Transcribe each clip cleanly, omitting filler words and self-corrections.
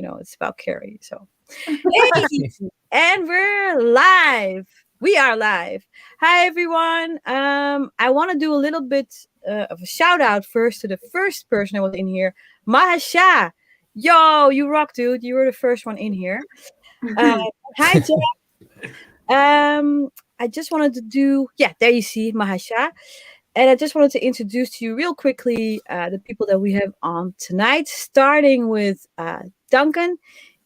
know it's about Carrie. So, hey, and we're live. We are live. Hi, everyone. I want to do a little bit of a shout out first to the first person that was in here, Mahasha. Yo, you rock, dude. You were the first one in here. Hi, Jack. I just wanted to do, there you see Mahasha. And I just wanted to introduce to you real quickly the people that we have on tonight, starting with Duncan.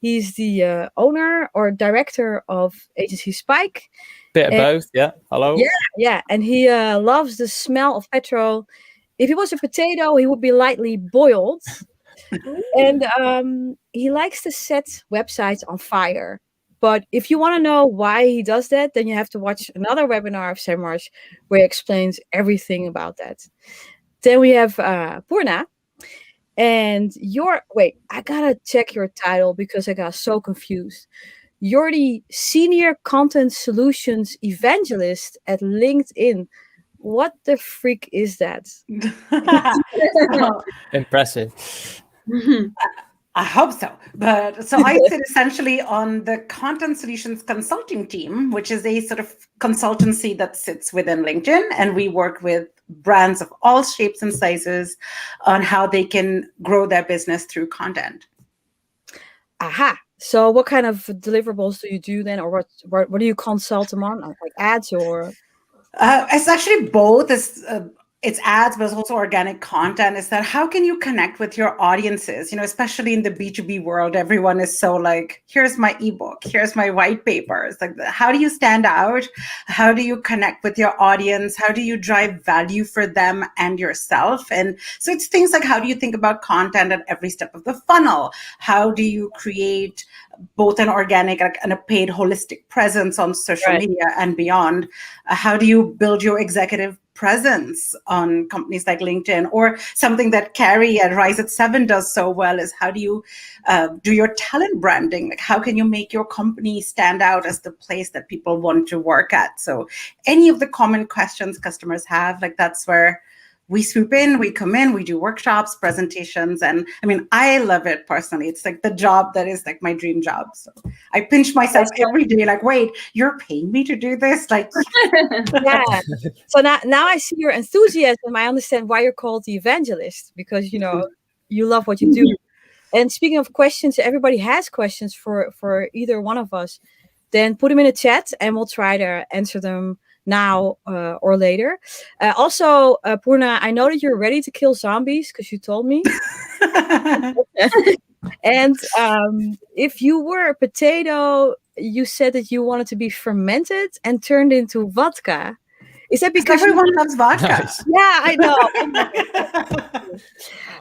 He's the owner or director of Agency Spike. Bit of both, yeah. Hello. Yeah. And he loves the smell of petrol. If he was a potato, he would be lightly boiled. And he likes to set websites on fire. But if you want to know why he does that, then you have to watch another webinar of Semrush where he explains everything about that. Then we have Purna. And I got to check your title because I got so confused. You're the Senior Content Solutions Evangelist at LinkedIn. What the freak is that? Impressive. I hope so. But so I sit essentially on the content solutions consulting team, which is a sort of consultancy that sits within LinkedIn. And we work with brands of all shapes and sizes on how they can grow their business through content. Aha. So what kind of deliverables do you do then? Or what do you consult them on? Like ads or? It's actually both. It's ads, but it's also organic content. Is that how can you connect with your audiences? You know, especially in the B2B world, everyone is so like, here's my ebook, here's my white paper. It's like, how do you stand out? How do you connect with your audience? How do you drive value for them and yourself? And so it's things like, how do you think about content at every step of the funnel? How do you create both an organic and a paid holistic presence on social media and beyond? How do you build your executive presence on companies like LinkedIn? Or something that Carrie at Rise at 7 does so well is how do you do your talent branding? Like how can you make your company stand out as the place that people want to work at? So any of the common questions customers have, like that's where we swoop in, we come in, we do workshops, presentations. And I mean, I love it personally. It's like the job that is like my dream job. So I pinch myself every day, like, wait, you're paying me to do this? Like, yeah. So now I see your enthusiasm. I understand why you're called the evangelist, because, you know, you love what you do. And speaking of questions, everybody has questions for either one of us. Then put them in a chat and we'll try to answer them now or later. Also, Purna, I know that you're ready to kill zombies because you told me. And if you were a potato, you said that you wanted to be fermented and turned into vodka. Is that because everyone loves vodka? Nice. Yeah, I know.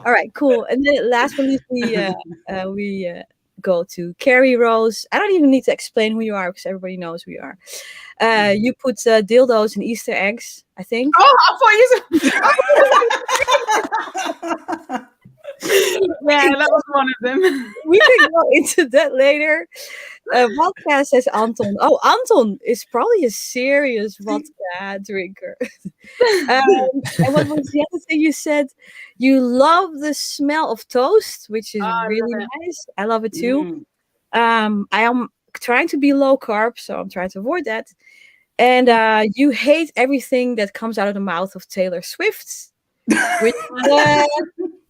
All right, cool. And then last but not least, we go to Carrie Rose. I don't even need to explain who you are because everybody knows who you are. You put dildos and Easter eggs, I think. Oh, I thought you. Yeah, that was one of them. We can go into that later. Vodka, says Anton. Oh, Anton is probably a serious vodka drinker. And what was the other thing you said? You love the smell of toast, which is really nice. I love it too. I am trying to be low carb, so I'm trying to avoid that. And you hate everything that comes out of the mouth of Taylor Swift, which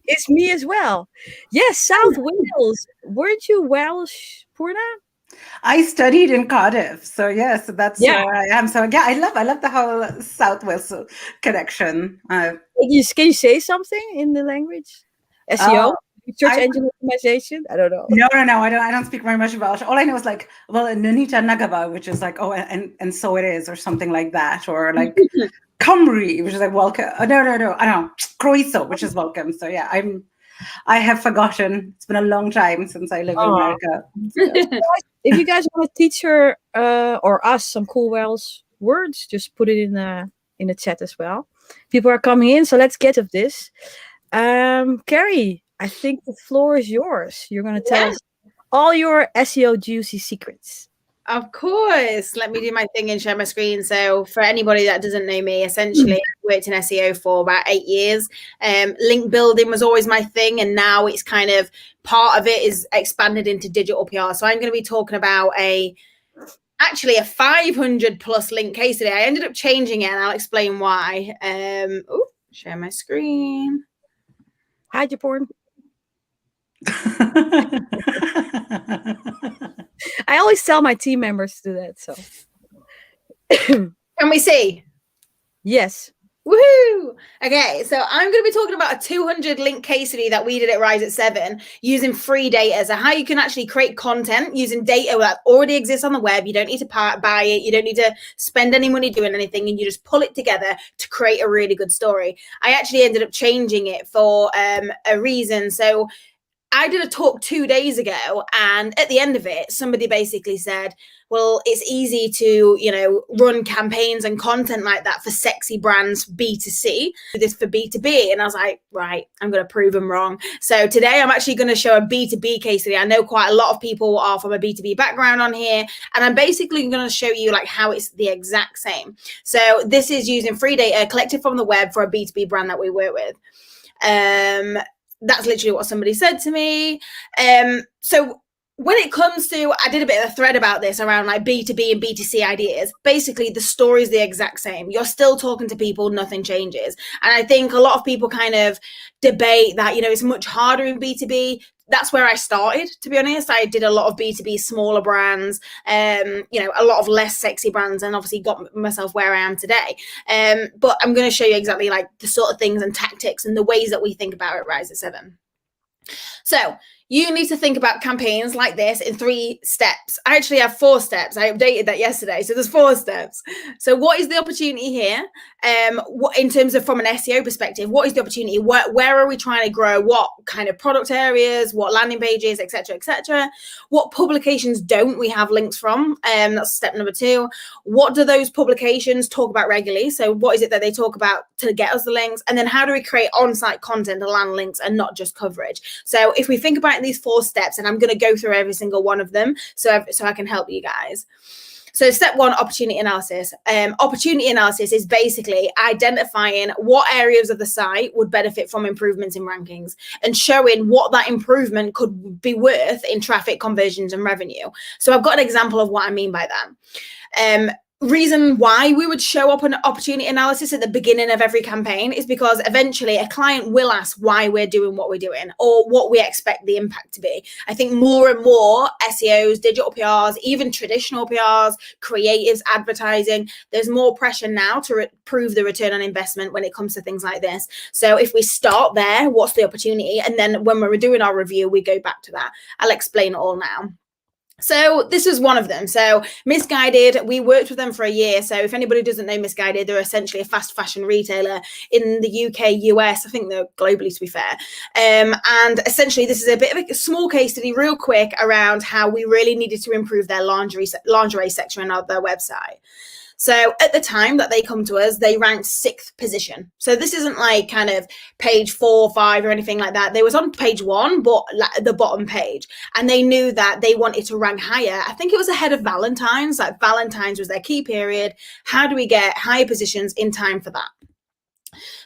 is me as well. Yes, South Wales. Weren't you Welsh, Purna? I studied in Cardiff, so yes, that's where I am. So yeah, I love the whole South Wales connection. Can you say something in the language? SEO, search engine optimization. I don't know. No. I don't speak very much Welsh. All I know is like, well, Nunita Nagaba, which is like, oh, and so it is, or something like that, or like Cymru, which is like welcome. No, I don't know. Croeso, which is welcome. So yeah, I have forgotten. It's been a long time since I lived in America. So. If you guys want to teach her or us some cool Welsh words, just put it in the chat as well. People are coming in, so let's get of this. Carrie, I think the floor is yours. You're going to tell us all your SEO juicy secrets. Of course. Let me do my thing and share my screen. So for anybody that doesn't know me, essentially I worked in SEO for about 8 years. Link building was always my thing, and now it's kind of part of it is expanded into digital PR. So I'm going to be talking about actually a 500 plus link case today. I ended up changing it and I'll explain why. Share my screen. Hide your porn. I always tell my team members to do that. So, can we see? Yes. Woohoo! Okay, so I'm going to be talking about a 200 link case study that we did at Rise at 7 using free data. So how you can actually create content using data that already exists on the web. You don't need to buy it. You don't need to spend any money doing anything, and you just pull it together to create a really good story. I actually ended up changing it for a reason. So I did a talk 2 days ago, and at the end of it, somebody basically said, well, it's easy to, run campaigns and content like that for sexy brands B2C, this for B2B. And I was like, right, I'm going to prove them wrong. So today I'm actually going to show a B2B case study. I know quite a lot of people are from a B2B background on here, and I'm basically going to show you like how it's the exact same. So this is using free data collected from the web for a B2B brand that we work with. That's literally what somebody said to me. So when it comes to, I did a bit of a thread about this around like B2B and B2C ideas. Basically, the story is the exact same. You're still talking to people, nothing changes. And I think a lot of people kind of debate that, it's much harder in B2B. That's where I started, to be honest. I did a lot of B2B smaller brands, a lot of less sexy brands, and obviously got myself where I am today. But I'm going to show you exactly like the sort of things and tactics and the ways that we think about it at Rise at 7. So you need to think about campaigns like this in 3 steps. I actually have 4 steps. I updated that yesterday. So there's 4 steps. So what is the opportunity here? What in terms of from an SEO perspective, what is the opportunity? Where are we trying to grow? What kind of product areas? What landing pages, etc., etc.? What publications don't we have links from? That's step number 2. What do those publications talk about regularly? So what is it that they talk about to get us the links? And then how do we create on-site content to land links and not just coverage? So if we think about these 4 steps, and I'm going to go through every single one of them so I can help you guys. So step 1, opportunity analysis. Opportunity analysis is basically identifying what areas of the site would benefit from improvements in rankings and showing what that improvement could be worth in traffic, conversions, and revenue. So I've got an example of what I mean by that. Reason why we would show up an opportunity analysis at the beginning of every campaign is because eventually a client will ask why we're doing what we're doing or what we expect the impact to be. I think more and more SEOs, digital PRs, even traditional PRs, creatives, advertising, there's more pressure now to prove the return on investment when it comes to things like this. So if we start there, what's the opportunity? And then when we're doing our review, we go back to that. I'll explain it all now. So this is one of them. So Missguided, we worked with them for a year. So if anybody doesn't know Missguided, they're essentially a fast fashion retailer in the UK, US. I think they're globally, to be fair. And essentially, this is a bit of a small case study real quick around how we really needed to improve their lingerie section of their website. So at the time that they come to us, they ranked 6th position. So this isn't like kind of page 4 or 5 or anything like that. They was on page 1, but like the bottom page. And they knew that they wanted to rank higher. I think it was ahead of Valentine's. Like Valentine's was their key period. How do we get higher positions in time for that?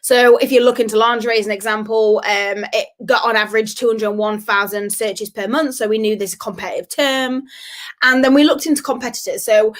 So if you look into lingerie as an example, it got on average 201,000 searches per month. So we knew this is a competitive term. And then we looked into competitors. So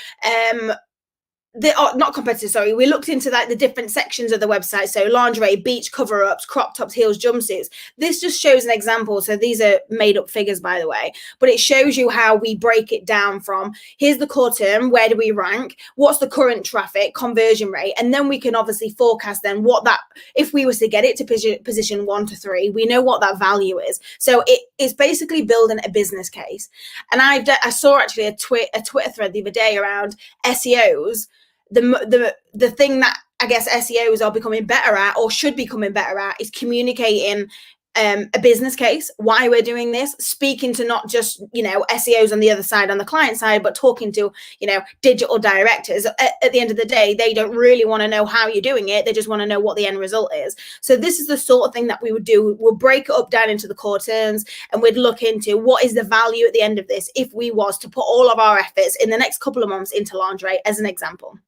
not competitors, sorry. We looked into like the different sections of the website. So lingerie, beach cover-ups, crop tops, heels, jumpsuits. This just shows an example. So these are made up figures, by the way, but it shows you how we break it down from here's the core term, where do we rank? What's the current traffic, conversion rate? And then we can obviously forecast then what that, if we was to get it to position 1 to 3, we know what that value is. So it is basically building a business case. And I saw actually a Twitter thread the other day around SEOs. The thing that I guess SEOs are becoming better at or should be becoming better at is communicating a business case, why we're doing this, speaking to not just, SEOs on the other side, on the client side, but talking to, digital directors. At the end of the day, they don't really want to know how you're doing it. They just want to know what the end result is. So this is the sort of thing that we would do. We'll break it up down into the core terms, and we'd look into what is the value at the end of this if we was to put all of our efforts in the next couple of months into lingerie, as an example.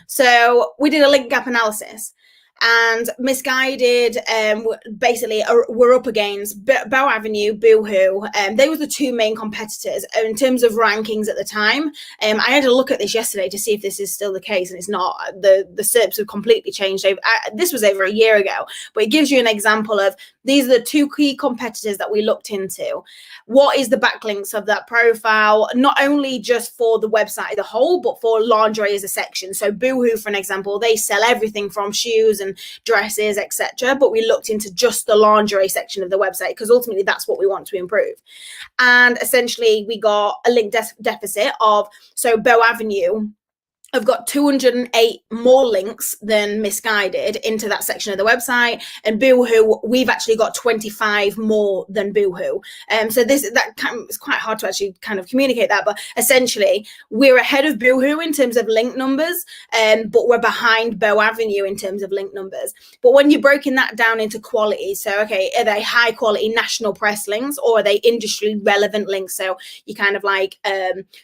So we did a link gap analysis. And Misguided, basically, we're up against Bow Avenue, Boohoo. They were the two main competitors in terms of rankings at the time. I had a look at this yesterday to see if this is still the case, and it's not. The SERPs have completely changed. This was over a year ago, but it gives you an example of these are the two key competitors that we looked into. What is the backlinks of that profile, not only just for the website as a whole, but for lingerie as a section. So Boohoo, for an example, they sell everything from shoes and dresses, etc. But we looked into just the lingerie section of the website because ultimately that's what we want to improve. And essentially we got a link deficit of, so Bow Avenue, I've got 208 more links than Misguided into that section of the website, and Boohoo, we've actually got 25 more than Boohoo. So it's quite hard to actually kind of communicate that, but essentially we're ahead of Boohoo in terms of link numbers, but we're behind Bow Avenue in terms of link numbers. But when you're breaking that down into quality, so okay, are they high quality national press links, or are they industry relevant links? So you kind of like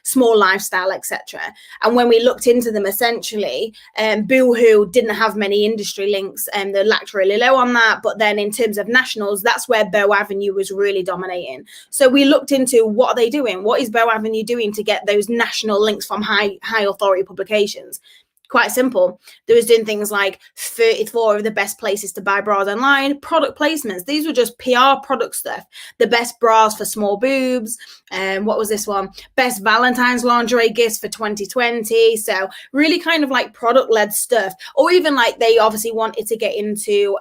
small lifestyle, etc. And when we looked into them, essentially Boohoo didn't have many industry links, and they lacked really low on that. But then in terms of nationals, that's where Bow Avenue was really dominating. So we looked into what are they doing, what is Bow Avenue doing to get those national links from high authority publications. Quite simple. They was doing things like 34 of the best places to buy bras online, product placements. These were just PR product stuff. The best bras for small boobs. And what was this one? Best Valentine's lingerie gifts for 2020. So really kind of like product-led stuff. Or even like they obviously wanted to get into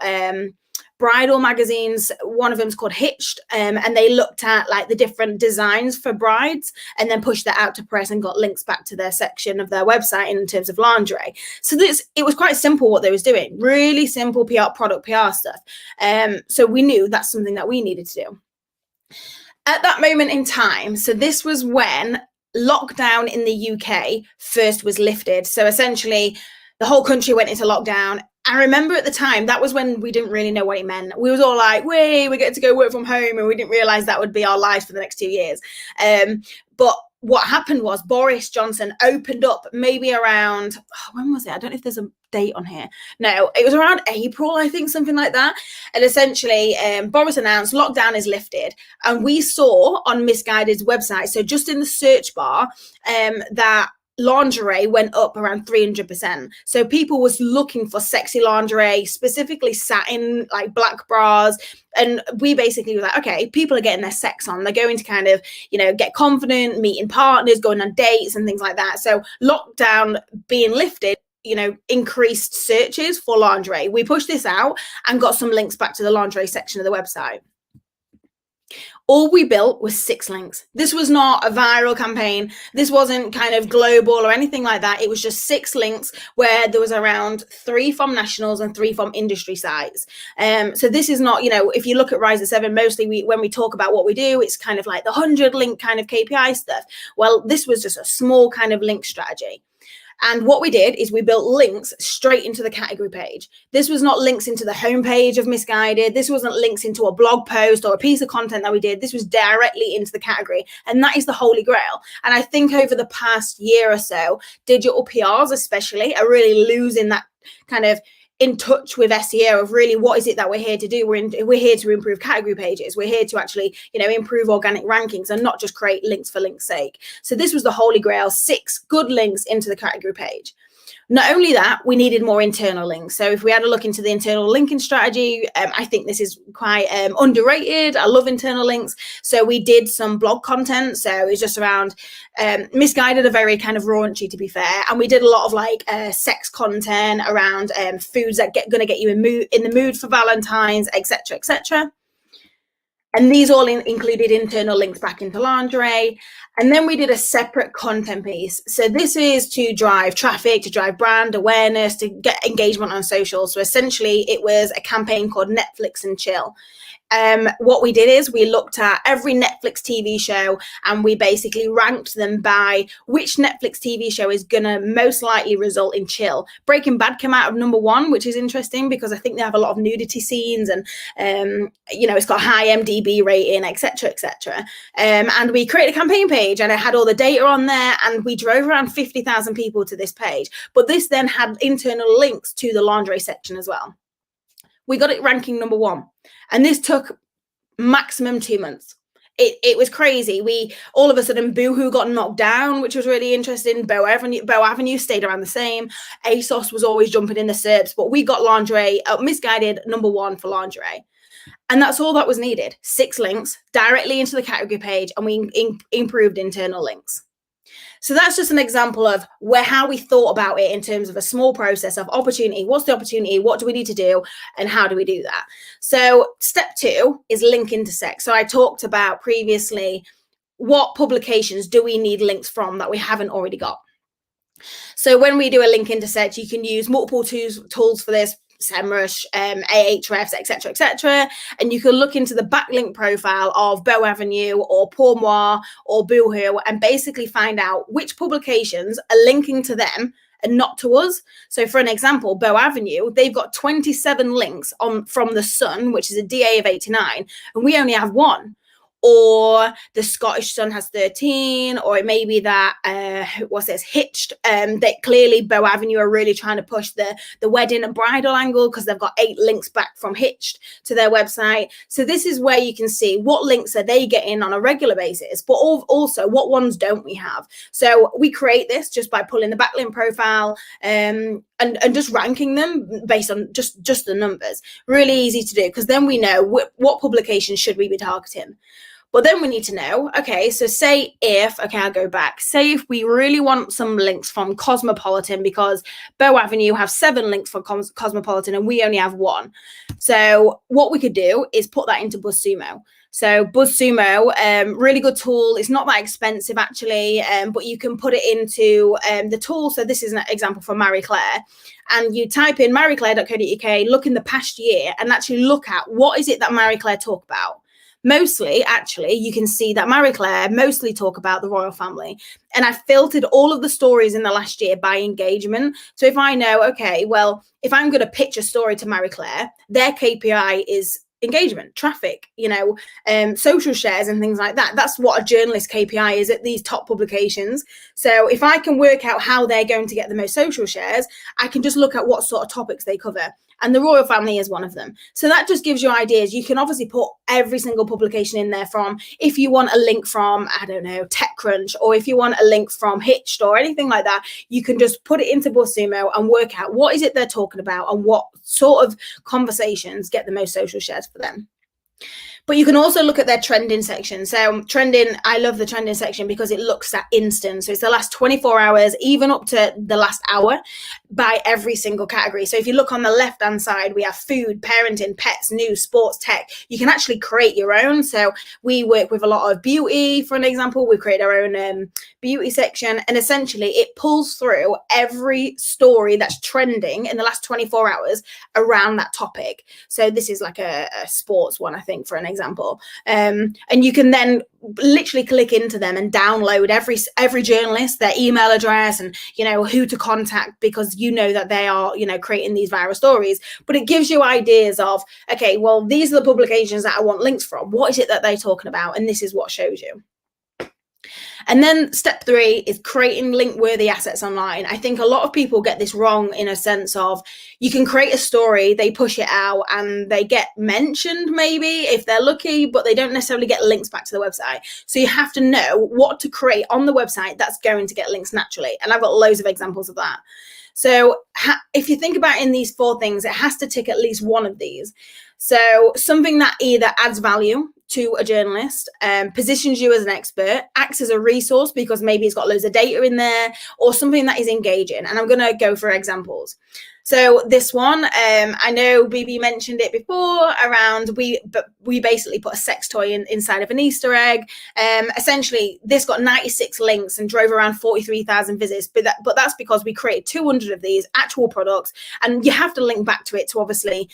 bridal magazines. One of them's called Hitched, and they looked at like the different designs for brides and then pushed that out to press and got links back to their section of their website in terms of lingerie. So it was quite simple what they was doing, really simple PR stuff. So we knew that's something that we needed to do at that moment in time. So this was when lockdown in the UK first was lifted. So essentially the whole country went into lockdown. I remember at the time, that was when we didn't really know what it meant. We was all like, we get to go work from home, and we didn't realize that would be our lives for the next 2 years. But what happened was Boris Johnson opened up maybe around, when was it? I don't know if there's a date on here. No, it was around April, I think, something like that. And essentially, Boris announced lockdown is lifted. And we saw on Misguided's website, so just in the search bar, that lingerie went up around 300%. So people was looking for sexy lingerie, specifically satin, like black bras. And we basically were like, okay, people are getting their sex on. They're going to kind of, get confident, meeting partners, going on dates and things like that. So lockdown being lifted, increased searches for lingerie. We pushed this out and got some links back to the lingerie section of the website. All we built was 6 links. This was not a viral campaign. This wasn't kind of global or anything like that. It was just 6 links where there was around 3 from nationals and 3 from industry sites. So this is not, if you look at Rise of 7, mostly when we talk about what we do, it's kind of like the 100 link kind of KPI stuff. Well, this was just a small kind of link strategy. And what we did is we built links straight into the category page. This was not links into the homepage of Misguided. This wasn't links into a blog post or a piece of content that we did. This was directly into the category. And that is the holy grail. And I think over the past year or so, digital PRs especially are really losing that kind of in touch with SEO of really what is it that we're here to do. We're here to improve category pages. We're here to actually, improve organic rankings and not just create links for links' sake. So this was the holy grail, 6 good links into the category page. Not only that, we needed more internal links. So if we had a look into the internal linking strategy, I think this is quite underrated. I love internal links. So we did some blog content. So it's just around Misguided, are very kind of raunchy, to be fair. And we did a lot of like sex content around foods that going to get you in the mood for Valentine's, etc., etc. And these all included internal links back into lingerie. And then we did a separate content piece. So this is to drive traffic, to drive brand awareness, to get engagement on social. So essentially it was a campaign called Netflix and Chill. what we did is we looked at every Netflix TV show and we basically ranked them by which Netflix TV show is going to most likely result in chill. Breaking Bad came out of number 1, which is interesting because I think they have a lot of nudity scenes and, it's got high MDB rating, etc., etc. And we created a campaign page and it had all the data on there, and we drove around 50,000 people to this page. But this then had internal links to the lingerie section as well. We got it ranking number 1. And this took maximum 2 months. It was crazy. We all of a sudden Boohoo got knocked down, which was really interesting. Bow Avenue stayed around the same. ASOS was always jumping in the SERPs, but we got lingerie, misguided number 1 for lingerie. And that's all that was needed. 6 links directly into the category page, and we improved internal links. So that's just an example of how we thought about it in terms of a small process of opportunity. What's the opportunity? What do we need to do? And how do we do that? So step 2 is link intersect. So I talked about previously, what publications do we need links from that we haven't already got? So when we do a link intersect, you can use multiple tools for this. SEMrush, Ahrefs, etc., etc. And you can look into the backlink profile of Bow Avenue or Pourmoire or Boohoo and basically find out which publications are linking to them and not to us. So for an example, Bow Avenue, they've got 27 links from the Sun, which is a DA of 89, and we only have 1. Or the Scottish Sun has 13, or it may be that Hitched. That clearly Bow Avenue are really trying to push the wedding and bridal angle because they've got 8 links back from Hitched to their website. So this is where you can see what links are they getting on a regular basis, but also what ones don't we have. So we create this just by pulling the backlink profile and just ranking them based on just the numbers. Really easy to do because then we know what publications should we be targeting. But then we need to know, okay, so I'll go back. Say if we really want some links from Cosmopolitan, because Bow Avenue have 7 links for Cosmopolitan and we only have 1. So what we could do is put that into BuzzSumo. So BuzzSumo, really good tool. It's not that expensive actually, but you can put it into the tool. So this is an example for Marie Claire. And you type in marieclaire.co.uk, look in the past year and actually look at what is it that Marie Claire talk about. Mostly, actually, you can see that Marie Claire mostly talk about the royal family. And I filtered all of the stories in the last year by engagement. So if I know, okay, well, if I'm going to pitch a story to Marie Claire, their KPI is engagement, traffic, social shares and things like that. That's what a journalist KPI is at these top publications. So if I can work out how they're going to get the most social shares, I can just look at what sort of topics they cover. And the royal family is one of them. So that just gives you ideas. You can obviously put every single publication in there from, if you want a link from, I don't know, TechCrunch, or if you want a link from Hitched or anything like that, you can just put it into BuzzSumo and work out what is it they're talking about and what sort of conversations get the most social shares for them. But you can also look at their trending section. So trending, I love the trending section because it looks at instant. So it's the last 24 hours, even up to the last hour by every single category. So if you look on the left-hand side, we have food, parenting, pets, news, sports, tech. You can actually create your own. So we work with a lot of beauty, for an example. We create our own beauty section. And essentially it pulls through every story that's trending in the last 24 hours around that topic. So this is like a sports one, I think, for an example. And you can then literally click into them and download every journalist, their email address and who to contact, because that they are creating these viral stories. But it gives you ideas of, okay, well, these are the publications that I want links from. What is it that they're talking about? And this is what shows you. And then step 3 is creating link-worthy assets online. I think a lot of people get this wrong in a sense of you can create a story, they push it out and they get mentioned maybe if they're lucky, but they don't necessarily get links back to the website. So you have to know what to create on the website that's going to get links naturally. And I've got loads of examples of that. So if you think about in these 4 things, it has to tick at least one of these. So something that either adds value to a journalist, positions you as an expert, acts as a resource because maybe it's got loads of data in there, or something that is engaging. And I'm going to go for examples. So this one, I know Bibi mentioned it before around, we basically put a sex toy inside of an Easter egg. Essentially, this got 96 links and drove around 43,000 visits. But that's because we created 200 of these actual products, and you have to link back to it to obviously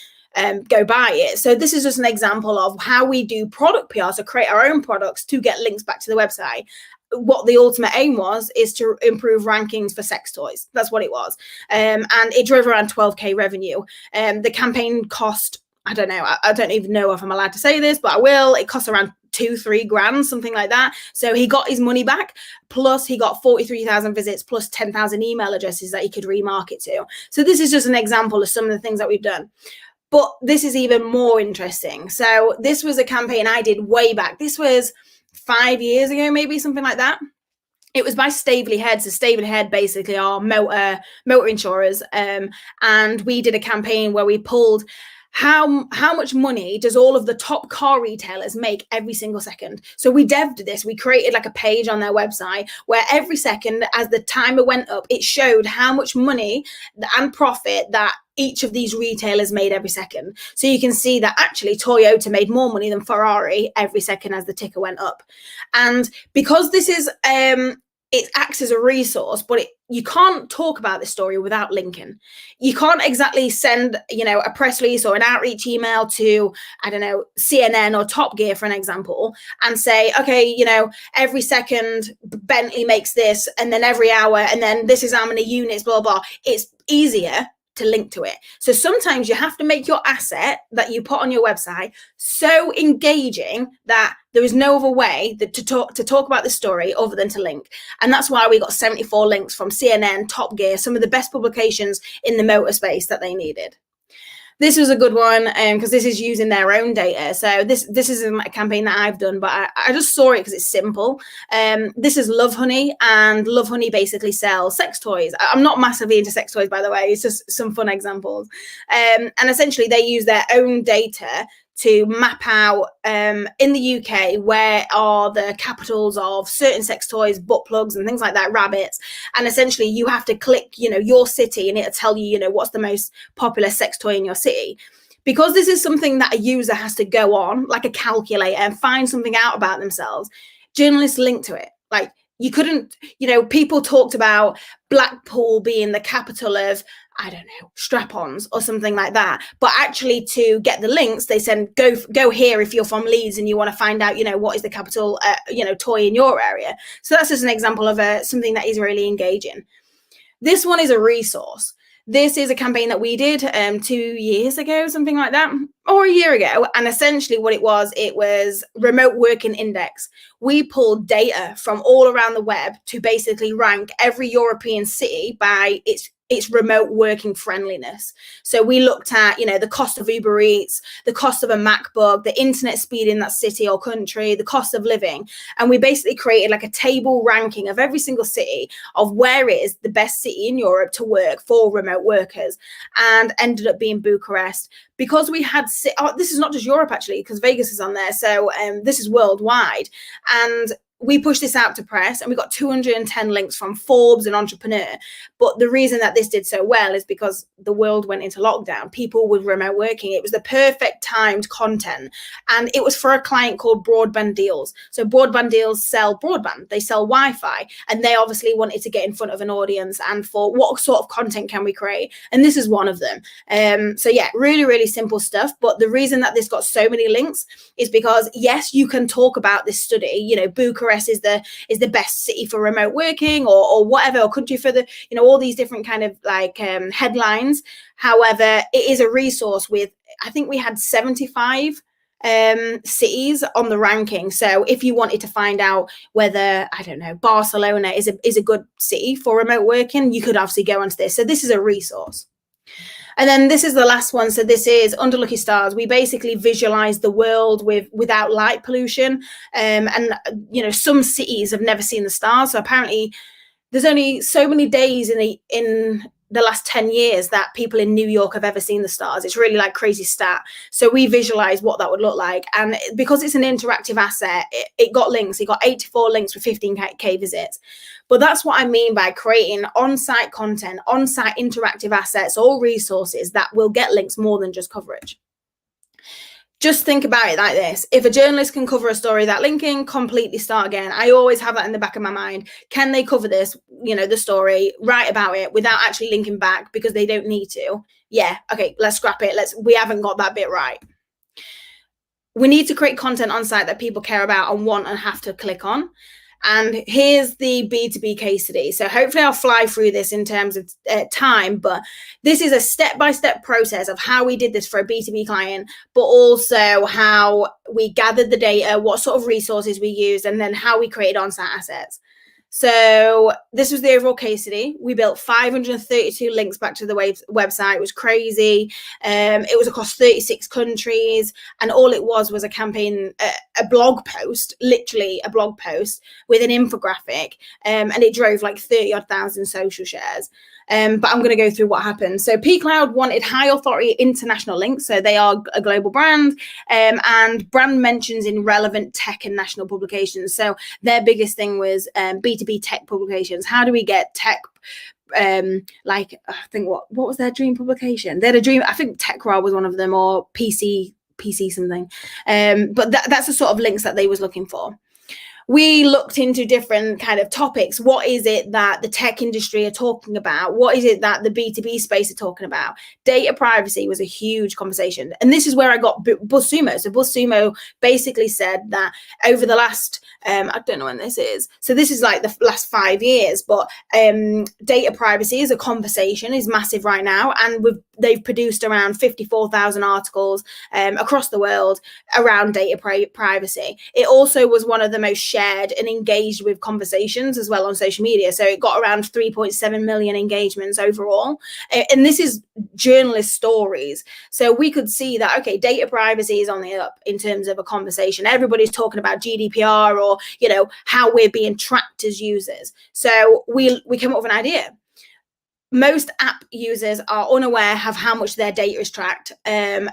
go buy it. So this is just an example of how we do product PR, so create our own products to get links back to the website. What the ultimate aim was is to improve rankings for sex toys. That's what it was. And it drove around 12k revenue. The campaign cost, I don't know, I don't even know if I'm allowed to say this, but I will. It cost around 2-3 grand, something like that. So he got his money back, plus he got 43,000 visits, plus 10,000 email addresses that he could remarket to. So this is just an example of some of the things that we've done. But this is even more interesting. So this was a campaign I did way back. This was 5 years ago, maybe, something like that. It was by Staveley Head. So Staveley Head basically are motor insurers. And we did a campaign where we pulled how much money does all of the top car retailers make every single second. So we dev'd this. We created like a page on their website where every second, as the timer went up, it showed how much money and profit that each of these retailers made every second. So you can see that actually Toyota made more money than Ferrari every second as the ticker went up. And because this is it acts as a resource, but you can't talk about this story without linking. You can't exactly send, a press release or an outreach email to, I don't know, CNN or Top Gear, for an example, and say, okay, every second Bentley makes this, and then every hour, and then this is how many units, blah, blah. It's easier to link to it. So sometimes you have to make your asset that you put on your website so engaging that there is no other way to talk about the story other than to link. And that's why we got 74 links from CNN, Top Gear, some of the best publications in the motor space that they needed. This was a good one because this is using their own data. So this isn't a campaign that I've done, but I just saw it because it's simple. This is Love Honey, and Love Honey basically sells sex toys. I'm not massively into sex toys, by the way. It's just some fun examples. And essentially they use their own data to map out in the UK where are the capitals of certain sex toys, butt plugs and things like that, rabbits. And essentially you have to click, your city, and it'll tell you, what's the most popular sex toy in your city. Because this is something that a user has to go on, like a calculator, and find something out about themselves, journalists link to it. Like, you couldn't, people talked about Blackpool being the capital of, I don't know, strap-ons or something like that. But actually to get the links, they said, go here if you're from Leeds and you want to find out, what is the capital, toy in your area. So that's just an example of something that is really engaging. This one is a resource. This is a campaign that we did 2 years ago, something like that, or a year ago. And essentially what it was remote working index. We pulled data from all around the web to basically rank every European city by its remote working friendliness. So we looked at, the cost of Uber Eats, the cost of a MacBook, the internet speed in that city or country, the cost of living. And we basically created like a table ranking of every single city of where is the best city in Europe to work for remote workers, and ended up being Bucharest. Because we had, this is not just Europe actually, because Vegas is on there. So this is worldwide. And we pushed this out to press, and we got 210 links from Forbes and Entrepreneur. But the reason that this did so well is because the world went into lockdown. People were remote working. It was the perfect timed content. And it was for a client called Broadband Deals. So Broadband Deals sell broadband. They sell Wi-Fi. And they obviously wanted to get in front of an audience and for what sort of content can we create? And this is one of them. So yeah, really, really simple stuff. But the reason that this got so many links is because, yes, you can talk about this study, Bucharest is the best city for remote working or whatever, or country for the, all these different kind of like headlines. However, it is a resource with, I think we had 75 cities on the ranking. So if you wanted to find out whether, I don't know, Barcelona is a good city for remote working, you could obviously go onto this. So this is a resource. And then this is the last one. So this is Under Lucky Stars. We basically visualize the world without light pollution. And, some cities have never seen the stars. So apparently there's only so many days in the last 10 years that people in New York have ever seen the stars. It's really like crazy stat. So we visualize what that would look like. And because it's an interactive asset, it got links. It got 84 links with 15K visits. But that's what I mean by creating on-site content, on-site interactive assets or resources that will get links more than just coverage. just think about it like this. If a journalist can cover a story without linking, completely start again. I always have that in the back of my mind. Can they cover this, the story, write about it without actually linking back because they don't need to? Yeah, okay, let's scrap it. We haven't got that bit right. We need to create content on site that people care about and want and have to click on. And here's the B2B case study. So hopefully I'll fly through this in terms of time, but this is a step-by-step process of how we did this for a B2B client, but also how we gathered the data, what sort of resources we used, and then how we created on-site assets. So this was the overall case study. We built 532 links back to the website. It was crazy. It was across 36 countries. And all it was a campaign, a blog post, literally a blog post with an infographic. And it drove like 30,000 social shares. But I'm going to go through what happened. So pCloud wanted high authority international links. So they are a global brand, and brand mentions in relevant tech and national publications. So their biggest thing was B2B tech publications. How do we get tech? I think what was their dream publication? They had a dream. I think TechRaw was one of them, or PC something. But that's the sort of links that they was looking for. We looked into different kind of topics. What is it that the tech industry are talking about? What is it that the B2B space are talking about? Data privacy was a huge conversation. And this is where I got BuzzSumo. So BuzzSumo basically said that over the last, I don't know when this is. So this is like the last 5 years, but data privacy as a conversation is massive right now. And they've produced around 54,000 articles across the world around data privacy. It also was one of the most shared and engaged with conversations as well on social media. So it got around 3.7 million engagements overall. And this is journalist stories. So we could see that, okay, data privacy is on the up in terms of a conversation. Everybody's talking about GDPR or, how we're being tracked as users. So we came up with an idea. Most app users are unaware of how much their data is tracked and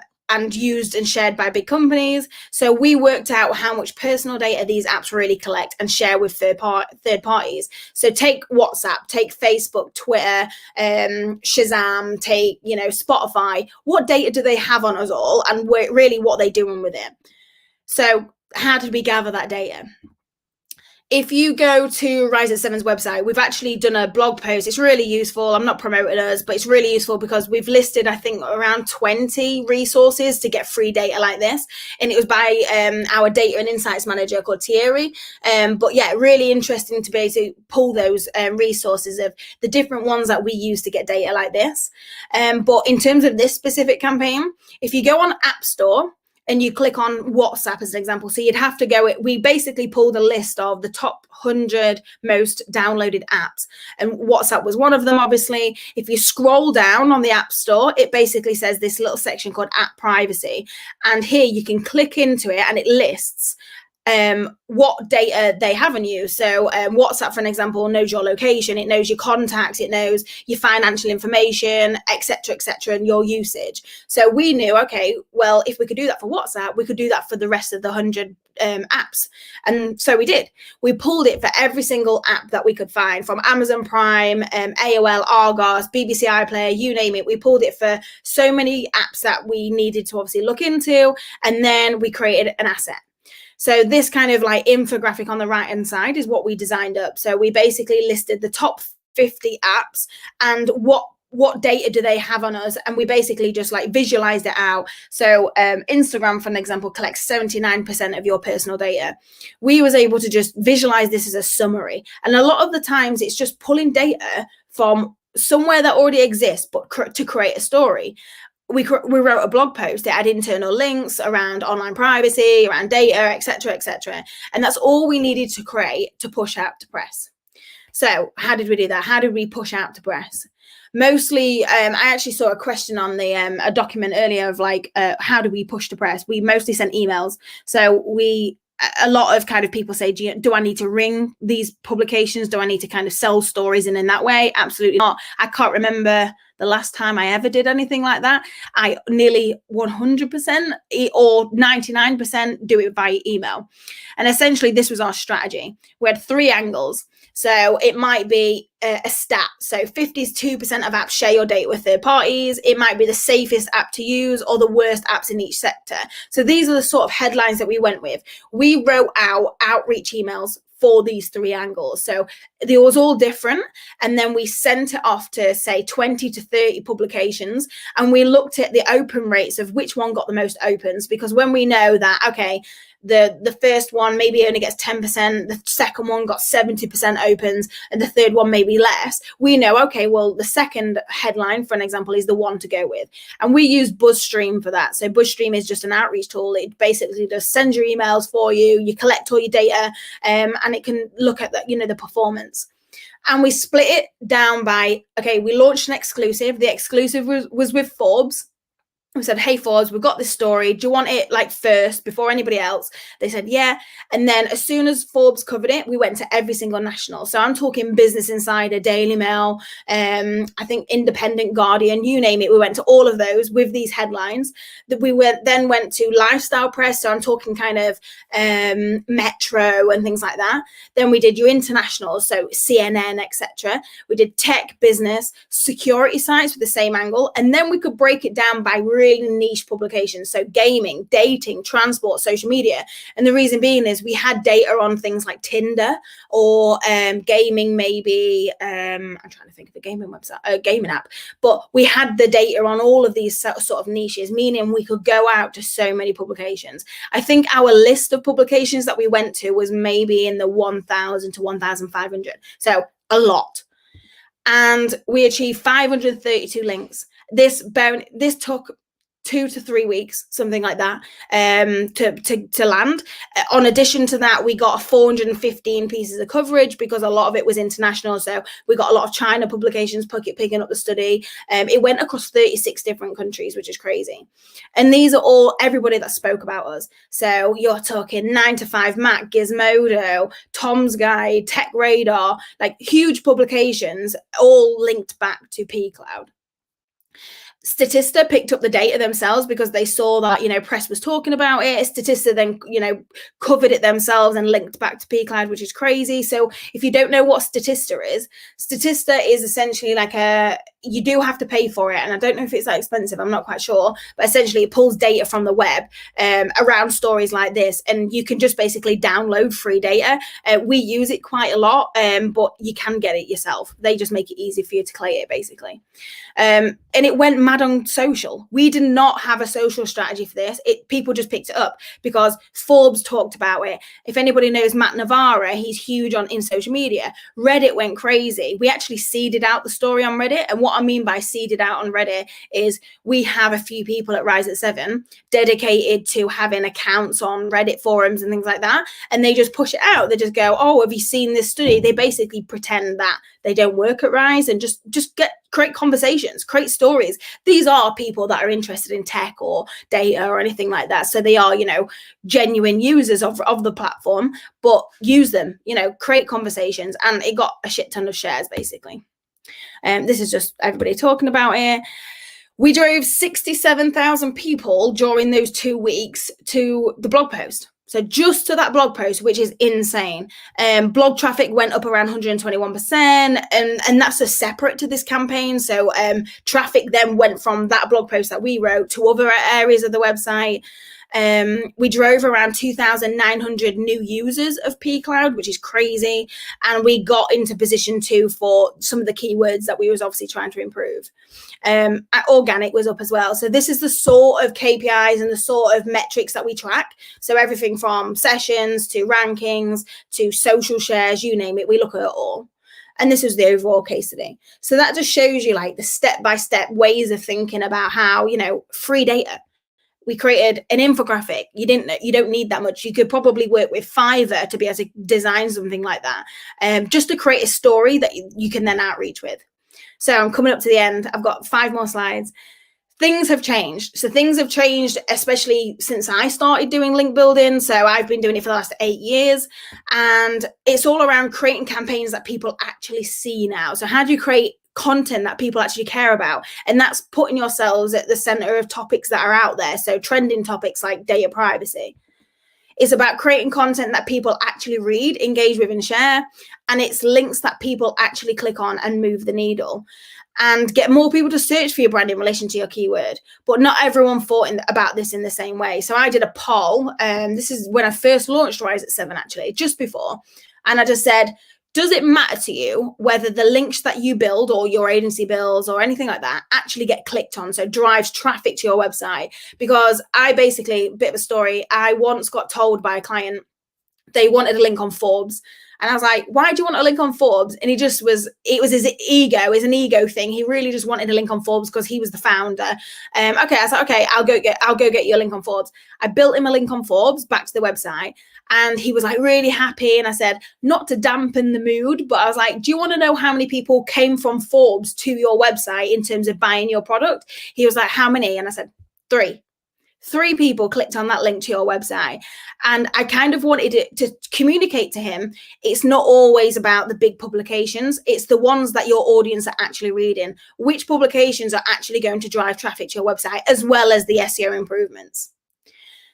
used and shared by big companies. So we worked out how much personal data these apps really collect and share with third parties. So take WhatsApp, take Facebook, Twitter, Shazam, take, Spotify. What data do they have on us all, and really what they're doing with it? So how did we gather that data? If you go to Rise at 7's website, we've actually done a blog post. It's really useful. I'm not promoting us, but it's really useful because we've listed, I think, around 20 resources to get free data like this. And it was by our data and insights manager called Thierry. But yeah, really interesting to be able to pull those resources of the different ones that we use to get data like this. But in terms of this specific campaign, if you go on App Store, and you click on WhatsApp as an example. So you'd have to we basically pulled a list of the top 100 most downloaded apps. And WhatsApp was one of them, obviously. If you scroll down on the App Store, it basically says this little section called App Privacy. And here you can click into it and it lists what data they have on you. So WhatsApp, for an example, knows your location, it knows your contacts, it knows your financial information, etc., and your usage. So we knew, okay, well, if we could do that for WhatsApp, we could do that for the rest of the 100 apps. And so we did. We pulled it for every single app that we could find, from Amazon Prime, AOL, Argos, BBC iPlayer, you name it. We pulled it for so many apps that we needed to obviously look into, and then we created an asset. So this kind of like infographic on the right-hand side is what we designed up. So we basically listed the top 50 apps and what data do they have on us, and we basically just like visualized it out. So Instagram, for an example, collects 79% of your personal data. We was able to just visualize this as a summary, and a lot of the times it's just pulling data from somewhere that already exists, but to create a story. We wrote a blog post that had internal links around online privacy, around data, etc., and that's all we needed to create to push out to press. So how did we do that? How did we push out to press? Mostly, I actually saw a question on the a document earlier of like, how do we push to press? We mostly sent emails. So a lot of kind of people say, do I need to ring these publications? Do I need to kind of sell stories in that way? Absolutely not. I can't remember the last time I ever did anything like that. I nearly 100% or 99% do it by email. And essentially, this was our strategy. We had 3 angles. So it might be a stat. So 52% of apps share your data with third parties. It might be the safest app to use or the worst apps in each sector. So these are the sort of headlines that we went with. We wrote out outreach emails for these 3 angles. So they was all different. And then we sent it off to say 20 to 30 publications. And we looked at the open rates of which one got the most opens, because when we know that, okay, the first one maybe only gets 10%, the second one got 70% opens, and the third one maybe less, we know, okay, well, the second headline, for an example, is the one to go with. And we use BuzzStream for that. So BuzzStream is just an outreach tool. It basically just sends your emails for you, you collect all your data, and it can look at the, the performance. And we split it down by, okay, we launched an exclusive. The exclusive was with Forbes. We said, hey, Forbes, we've got this story. Do you want it like first before anybody else? They said, yeah. And then as soon as Forbes covered it, we went to every single national. So I'm talking Business Insider, Daily Mail, I think Independent, Guardian, you name it. We went to all of those with these headlines. That we then went to lifestyle press. So I'm talking kind of Metro and things like that. Then we did your international, so CNN, etc. We did tech, business, security sites with the same angle. And then we could break it down by really niche publications, so gaming, dating, transport, social media. And the reason being is we had data on things like Tinder or gaming, maybe I'm trying to think of a gaming website, gaming app, but we had the data on all of these sort of niches, meaning we could go out to so many publications. I think our list of publications that we went to was maybe in the 1,000 to 1,500, so a lot. And we achieved 532 links. This took 2 to 3 weeks, something like that, to land. On addition to that, we got 415 pieces of coverage because a lot of it was international. So we got a lot of China publications picking up the study. It went across 36 different countries, which is crazy. And these are all everybody that spoke about us. So you're talking 9 to 5 Mac, Gizmodo, Tom's Guide, Tech Radar, like huge publications, all linked back to pCloud. Statista picked up the data themselves because they saw that, press was talking about it. Statista then, covered it themselves and linked back to pCloud, which is crazy. So if you don't know what Statista is essentially like you do have to pay for it. And I don't know if it's that expensive. I'm not quite sure. But essentially it pulls data from the web around stories like this. And you can just basically download free data. We use it quite a lot, but you can get it yourself. They just make it easy for you to collate it, basically. And it went mad on social. We did not have a social strategy for this. People just picked it up because Forbes talked about it. If anybody knows Matt Navarra, he's huge in social media. Reddit went crazy. We actually seeded out the story on Reddit. And what I mean by seeded out on Reddit is we have a few people at Rise at 7 dedicated to having accounts on Reddit forums and things like that. And they just push it out. They just go, oh, have you seen this study? They basically pretend that they don't work at Rise and just create conversations, create stories. These are people that are interested in tech or data or anything like that. So they are, genuine users of the platform, but use them, create conversations. And it got a shit ton of shares, basically. This is just everybody talking about it. We drove 67,000 people during those 2 weeks to the blog post. So just to that blog post, which is insane. Blog traffic went up around 121%, and that's a separate to this campaign. So traffic then went from that blog post that we wrote to other areas of the website. We drove around 2,900 new users of pCloud, which is crazy. And we got into position 2 for some of the keywords that we was obviously trying to improve. Organic was up as well. So this is the sort of KPIs and the sort of metrics that we track. So everything from sessions to rankings to social shares, you name it, we look at it all. And this was the overall case study. So that just shows you like the step-by-step ways of thinking about how, free data. We created an infographic. You don't need that much. You could probably work with Fiverr to be able to design something like that, just to create a story that you can then outreach with. So I'm coming up to the end. I've got 5 more slides. Things have changed. So things have changed, especially since I started doing link building. So I've been doing it for the last 8 years, and it's all around creating campaigns that people actually see now. So how do you create content that people actually care about. And that's putting yourselves at the center of topics that are out there. So trending topics like data privacy. It's about creating content that people actually read, engage with, and share. And it's links that people actually click on and move the needle and get more people to search for your brand in relation to your keyword. But not everyone thought about this in the same way. So I did a poll. This is when I first launched Rise at 7, actually, just before. And I just said, does it matter to you whether the links that you build or your agency builds or anything like that actually get clicked on, so drives traffic to your website? Because I basically, a bit of a story, I once got told by a client they wanted a link on Forbes. And I was like, why do you want a link on Forbes? And it was his ego, it's an ego thing. He really just wanted a link on Forbes because he was the founder. Okay, I was like, okay, I'll go get you a link on Forbes. I built him a link on Forbes back to the website. And he was like really happy. And I said, not to dampen the mood, but I was like, do you want to know how many people came from Forbes to your website in terms of buying your product? He was like, how many? And I said, 3. 3 people clicked on that link to your website. And I kind of wanted it to communicate to him, it's not always about the big publications. It's the ones that your audience are actually reading. Which publications are actually going to drive traffic to your website, as well as the SEO improvements.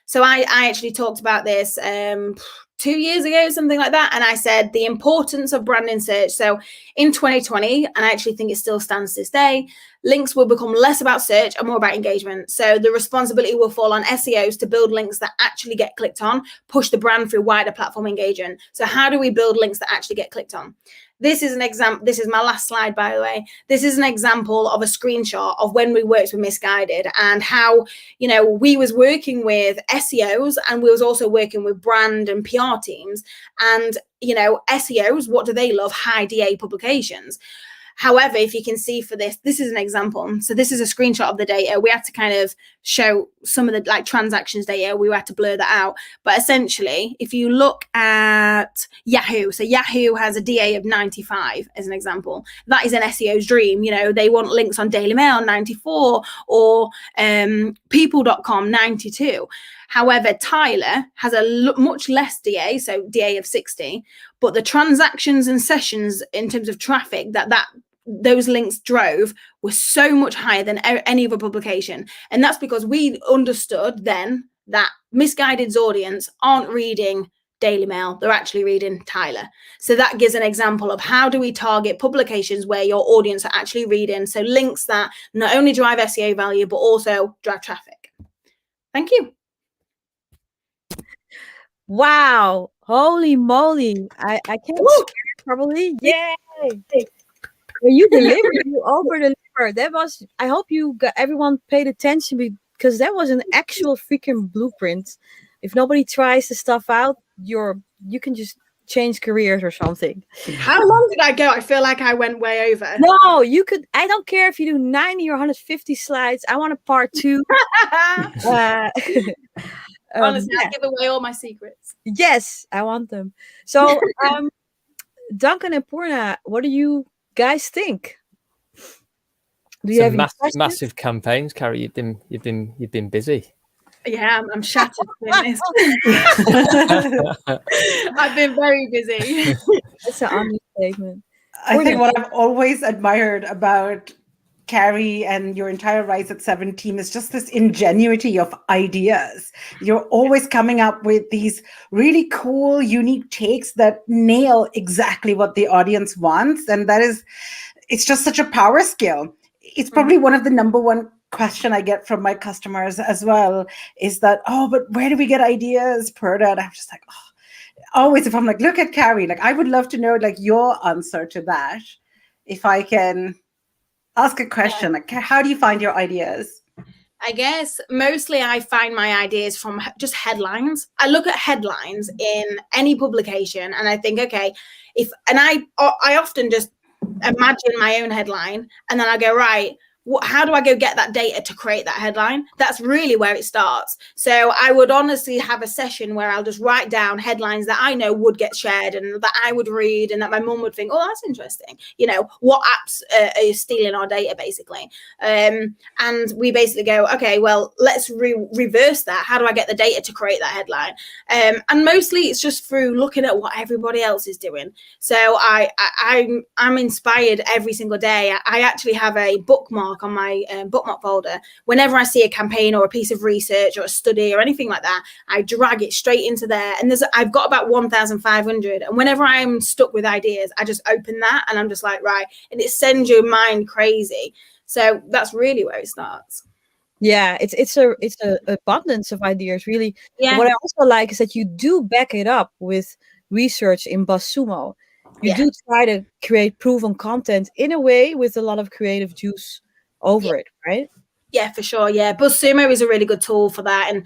So I actually talked about this 2 years ago, something like that. And I said the importance of branding search. So in 2020, and I actually think it still stands to this day, links will become less about search and more about engagement. So the responsibility will fall on SEOs to build links that actually get clicked on, push the brand through wider platform engagement. So how do we build links that actually get clicked on? This is an example. This is my last slide, by the way. This is an example of a screenshot of when we worked with Misguided and how, we was working with SEOs and we was also working with brand and PR teams. And, SEOs, what do they love? High DA publications. However, if you can see for this is an example. So this is a screenshot of the data. We had to kind of show some of the transactions data. We had to blur that out. But essentially, if you look at Yahoo, so Yahoo has a DA of 95 as an example. That is an SEO's dream. They want links on Daily Mail 94 or people.com 92. However, Tyler has a much less DA, so DA of 60, but the transactions and sessions in terms of traffic that those links drove was so much higher than any other publication. And that's because we understood then that Misguided's audience aren't reading Daily Mail, they're actually reading Tyler. So that gives an example of how do we target publications where your audience are actually reading, so links that not only drive SEO value, but also drive traffic. Thank you. Wow. Holy moly. I can't swear probably. Yay. You delivered, you over-delivered. That was, I hope everyone paid attention because that was an actual freaking blueprint. If nobody tries the stuff out, you can just change careers or something. How long did I go? I feel like I went way over. No, you could, I don't care if you do 90 or 150 slides. I want a part 2. Honestly, I give away all my secrets. Yes, I want them. So, Duncan and Purna, what do you guys think? Do you have massive campaigns, Carrie? You've been busy. Yeah, I'm shattered. I've been very busy. That's an understatement. I think what I've always admired about Carrie and your entire Rise at 7 team is just this ingenuity of ideas. You're always coming up with these really cool, unique takes that nail exactly what the audience wants. And it's just such a power skill. It's probably one of the number one question I get from my customers as well is that, but where do we get ideas, Purna? And I'm just like, always if I'm like, look at Carrie, I would love to know your answer to that. If I can ask a question, how do you find your ideas? I guess mostly I find my ideas from just headlines. I look at headlines in any publication and I think, okay, I often just imagine my own headline and then I go, right, how do I go get that data to create that headline? That's really where it starts. So I would honestly have a session where I'll just write down headlines that I know would get shared and that I would read and that my mum would think, oh, that's interesting. You know, what apps are stealing our data, basically? And we basically go, okay, well, let's reverse that. How do I get the data to create that headline? And mostly it's just through looking at what everybody else is doing. So I'm inspired every single day. I actually have a bookmark on my bookmark folder. Whenever I see a campaign or a piece of research or a study or anything like that, I drag it straight into there. And I've got about 1,500. And whenever I'm stuck with ideas, I just open that and I'm just like, right. And it sends your mind crazy. So that's really where it starts. Yeah, it's a abundance of ideas, really. Yeah. What I also like is that you do back it up with research in BuzzSumo. You do try to create proven content in a way with a lot of creative juice over it, right? Yeah, for sure. Yeah, BuzzSumo is a really good tool for that. And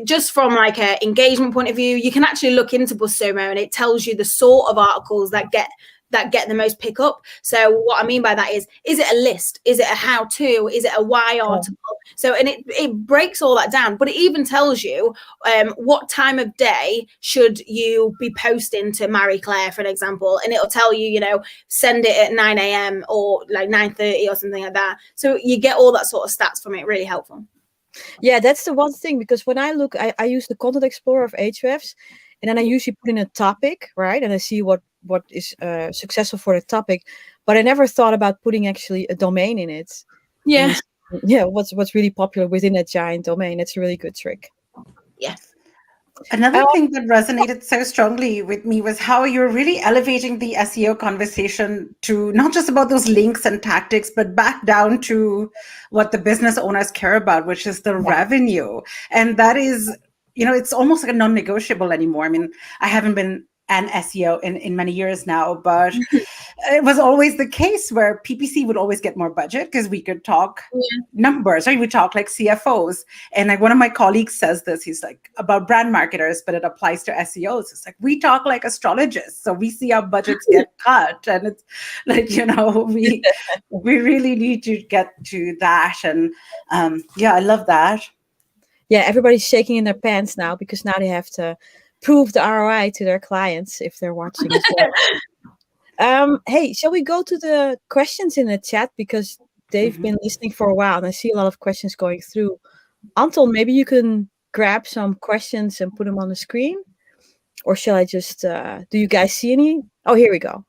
just from like an engagement point of view, you can actually look into BuzzSumo and it tells you the sort of articles that get the most pickup. So what I mean by that is it a list? Is it a how-to? Is it a why article? So, and it breaks all that down, but it even tells you what time of day should you be posting to Marie Claire, for an example, and it'll tell you, you know, send it at 9 a.m. or like 9:30 or something like that. So you get all that sort of stats from it. Really helpful. Yeah, that's the one thing, because when I look, I use the Content Explorer of Ahrefs, and then I usually put in a topic, right? And I see what is successful for the topic, but I never thought about putting actually a domain in it. Yeah. Yeah, what's really popular within a giant domain. That's a really good trick. Yeah. Another thing that resonated so strongly with me was how you're really elevating the SEO conversation to not just about those links and tactics, but back down to what the business owners care about, which is the revenue. And that is, you know, it's almost like a non-negotiable anymore. I mean, I haven't been an SEO in many years now, but it was always the case where PPC would always get more budget because we could talk numbers, right? We talk like CFOs. And like one of my colleagues says this, he's like, about brand marketers, but it applies to SEOs. It's like, we talk like astrologists. So we see our budgets get cut. And it's like, you know, we really need to get to that. And yeah, I love that. Yeah, everybody's shaking in their pants now because now they have to prove the ROI to their clients if they're watching as well. Hey, shall we go to the questions in the chat, because they've been listening for a while and I see a lot of questions going through. Anton, maybe you can grab some questions and put them on the screen, or shall I just do you guys see any? Oh, here we go.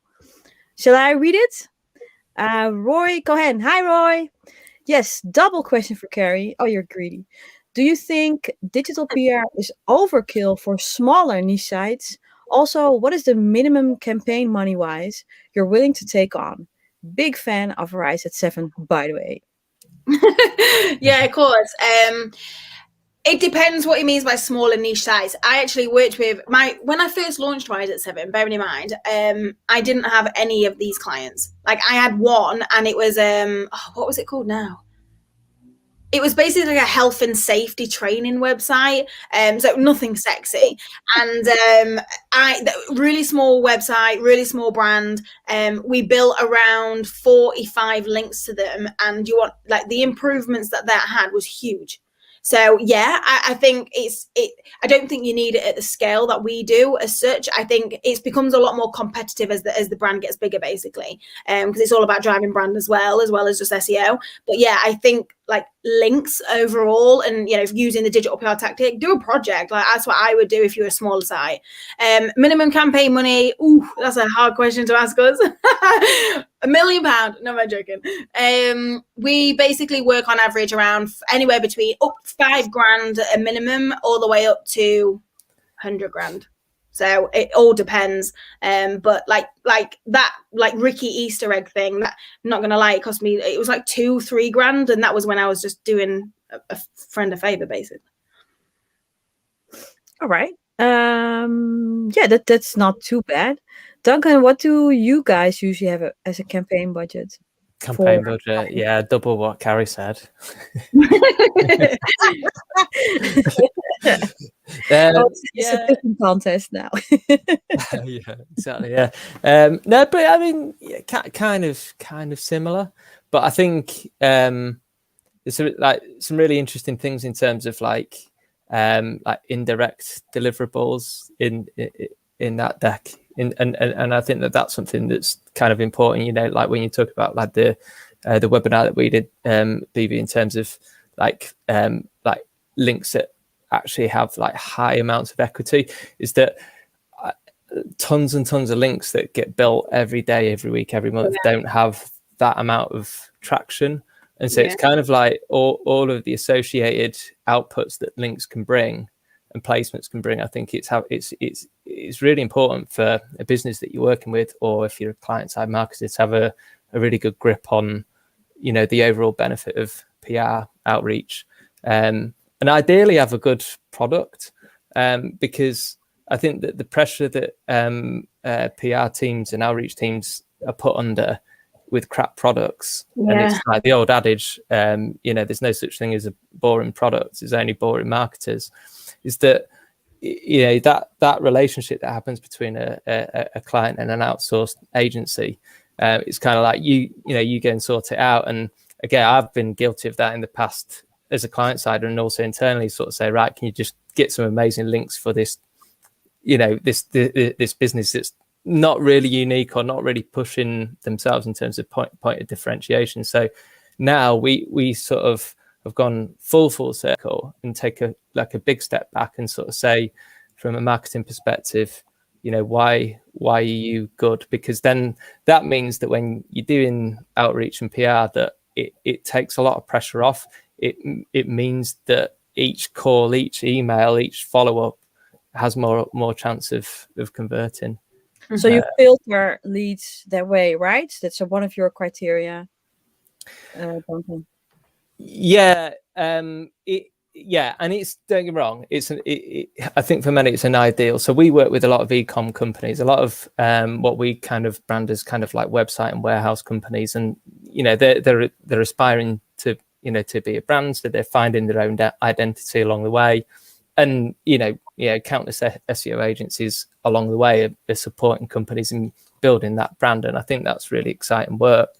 Shall I read it? Roy Cohen. Hi, Roy. Yes, double question for Carrie. Oh, you're greedy. Do you think digital PR is overkill for smaller niche sites? Also, what is the minimum campaign money-wise you're willing to take on? Big fan of Rise at 7, by the way. Yeah, of course. It depends what he means by small and niche sites. I actually worked with when I first launched Rise at 7, bearing in mind, I didn't have any of these clients. Like I had one, and it was what was it called now? It was basically like a health and safety training website, so nothing sexy. And really small website, really small brand. We built around 45 links to them, and you want like the improvements that had was huge. So yeah, I think I don't think you need it at the scale that we do as such. I think it becomes a lot more competitive as the brand gets bigger, basically, because it's all about driving brand as well as just SEO. But yeah, I think like links overall, and you know, using the digital PR tactic, do a project. Like that's what I would do if you're a smaller site. Minimum campaign money. Ooh, that's a hard question to ask us. £1 million? No, I'm joking. We basically work on average around anywhere between up $5,000 a minimum, all the way up to 100 grand. So it all depends. But like that, like Ricky Easter egg thing, that I'm not gonna lie, it cost me, it was like 2-3 grand, and that was when I was just doing a friend a favor, basically. All right. Yeah, that's not too bad. Duncan, what do you guys usually have as a campaign budget? Campaign budget, yeah, double what Carrie said. It's a different contest now. Yeah, exactly. Yeah, no, but I mean, yeah, kind of similar. but I think there's like some really interesting things in terms of like indirect deliverables in that deck, and I think that that's something that's kind of important. You know, like when you talk about like the webinar that we did, Bibi, in terms of like links that actually have like high amounts of equity, is that tons and tons of links that get built every day, every week, every month don't have that amount of traction. And so it's kind of like all of the associated outputs that links can bring and placements can bring. I think it's really important for a business that you're working with, or if you're a client-side marketer, to have a really good grip on, you know, the overall benefit of PR outreach, and ideally have a good product, because I think that the pressure that PR teams and outreach teams are put under with crap products, and it's like the old adage, you know, there's no such thing as a boring product, there's only boring marketers, is that, you know, that relationship that happens between a client and an outsourced agency, it's kind of like you know, you go and sort it out. And again, I've been guilty of that in the past as a client side, and also internally sort of say, right, can you just get some amazing links for this, you know, this business that's not really unique or not really pushing themselves in terms of point of differentiation. So now we sort of have gone full circle and take a big step back and sort of say, from a marketing perspective, you know, why are you good? Because then that means that when you're doing outreach and PR, that it takes a lot of pressure off. It means that each call, each email, each follow-up has more chance of converting. So you filter leads that way, right? That's one of your criteria. Duncan. Yeah, and it's, don't get me wrong, I think for many it's an ideal. So we work with a lot of e-com companies, a lot of what we kind of brand as kind of like website and warehouse companies, and you know, they're aspiring to, you know, to be a brand, so they're finding their own identity along the way. And, you know, countless SEO agencies along the way are supporting companies in building that brand. And I think that's really exciting work.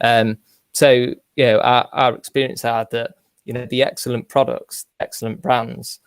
So, you know, our experience are that, you know, the excellent products, excellent brands,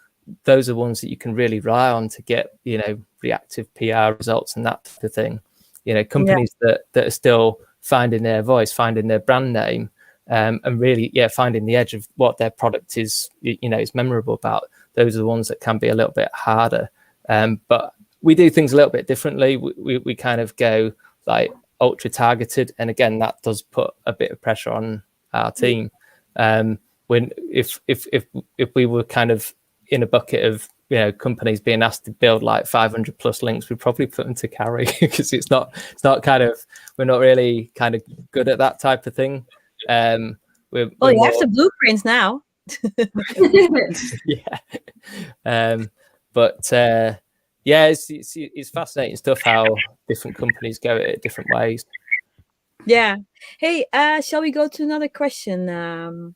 those are ones that you can really rely on to get, you know, reactive PR results and that type of thing. You know, companies that are still finding their voice, finding their brand name, and really, finding the edge of what their product is, you know, is memorable about. Those are the ones that can be a little bit harder. But we do things a little bit differently. We kind of go like ultra targeted. And again, that does put a bit of pressure on our team. When if we were kind of in a bucket of, you know, companies being asked to build like 500 plus links, we'd probably put them to Carrie, because it's not kind of, we're not really kind of good at that type of thing. You have the blueprints now. It's fascinating stuff how different companies go at it different ways. Hey, shall we go to another question?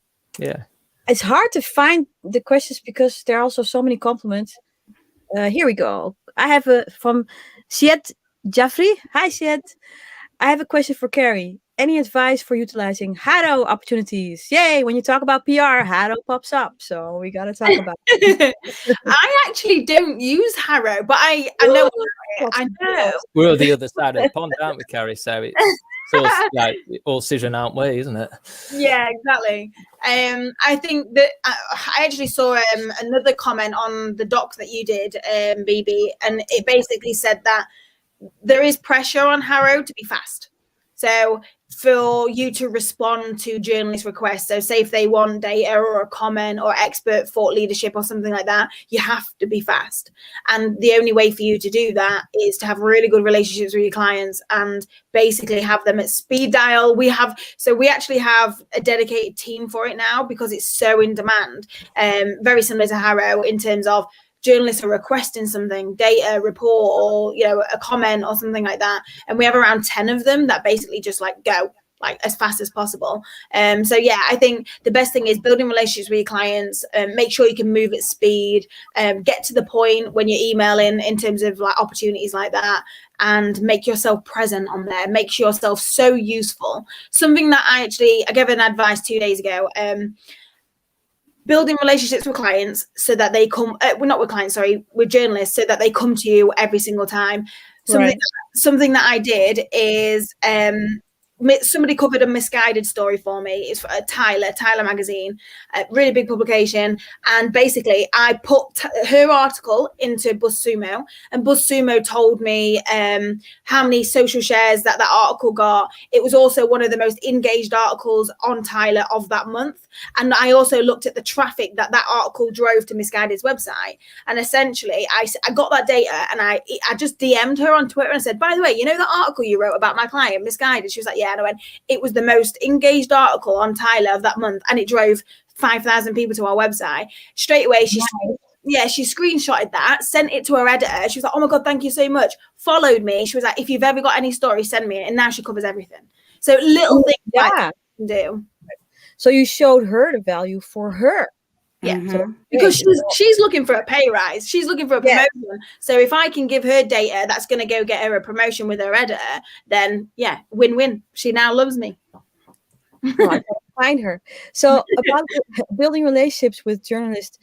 It's hard to find the questions because there are also so many compliments. Here we go. I have from Siet Jaffrey. Hi Siet. I have a question for Carrie. Any advice for utilizing HARO opportunities? Yay! When you talk about PR, HARO pops up. So we got to talk about it. I actually don't use HARO, but I know. I know. We're on the other side of the pond, aren't we, Carrie? So it's all, like, all cision, aren't we, isn't it? Yeah, exactly. I think that I actually saw another comment on the doc that you did, Bibi, and it basically said that there is pressure on HARO to be fast. So for you to respond to journalist requests, so say if they want data or a comment or expert thought leadership or something like that, you have to be fast. And the only way for you to do that is to have really good relationships with your clients and basically have them at speed dial. We actually have a dedicated team for it now because it's so in demand. Very similar to HARO in terms of journalists are requesting something, data, report, or, you know, a comment or something like that. And we have around 10 of them that basically just like go like as fast as possible. So yeah, I think the best thing is building relationships with your clients, make sure you can move at speed, get to the point when you're emailing in terms of like opportunities like that. and make yourself present on there, make yourself so useful. Something that I gave an advice 2 days ago, building relationships with clients so that they come, not with clients, sorry, with journalists, so that they come to you every single time. Something that I did is somebody covered a misguided story for me. It's for Tyler magazine, a really big publication. And basically I put her article into BuzzSumo, and BuzzSumo told me how many social shares that article got. It was also one of the most engaged articles on Tyler of that month. And I also looked at the traffic that article drove to Misguided's website. And essentially I got that data, and I just DM'd her on Twitter and said, by the way, you know that article you wrote about my client, Misguided? She was like, yeah. And I went, it was the most engaged article on Tyler of that month, and it drove 5,000 people to our website. Straight away, she screenshotted that, sent it to her editor. She was like, oh my God, thank you so much. Followed me. She was like, if you've ever got any stories, send me it. And now she covers everything. So little things like that you can do. So you showed her the value for her. Yeah, because she's looking for a pay rise. She's looking for a promotion. So if I can give her data that's going to go get her a promotion with her editor, then win-win. She now loves me. Well, I can find her. So about building relationships with journalists,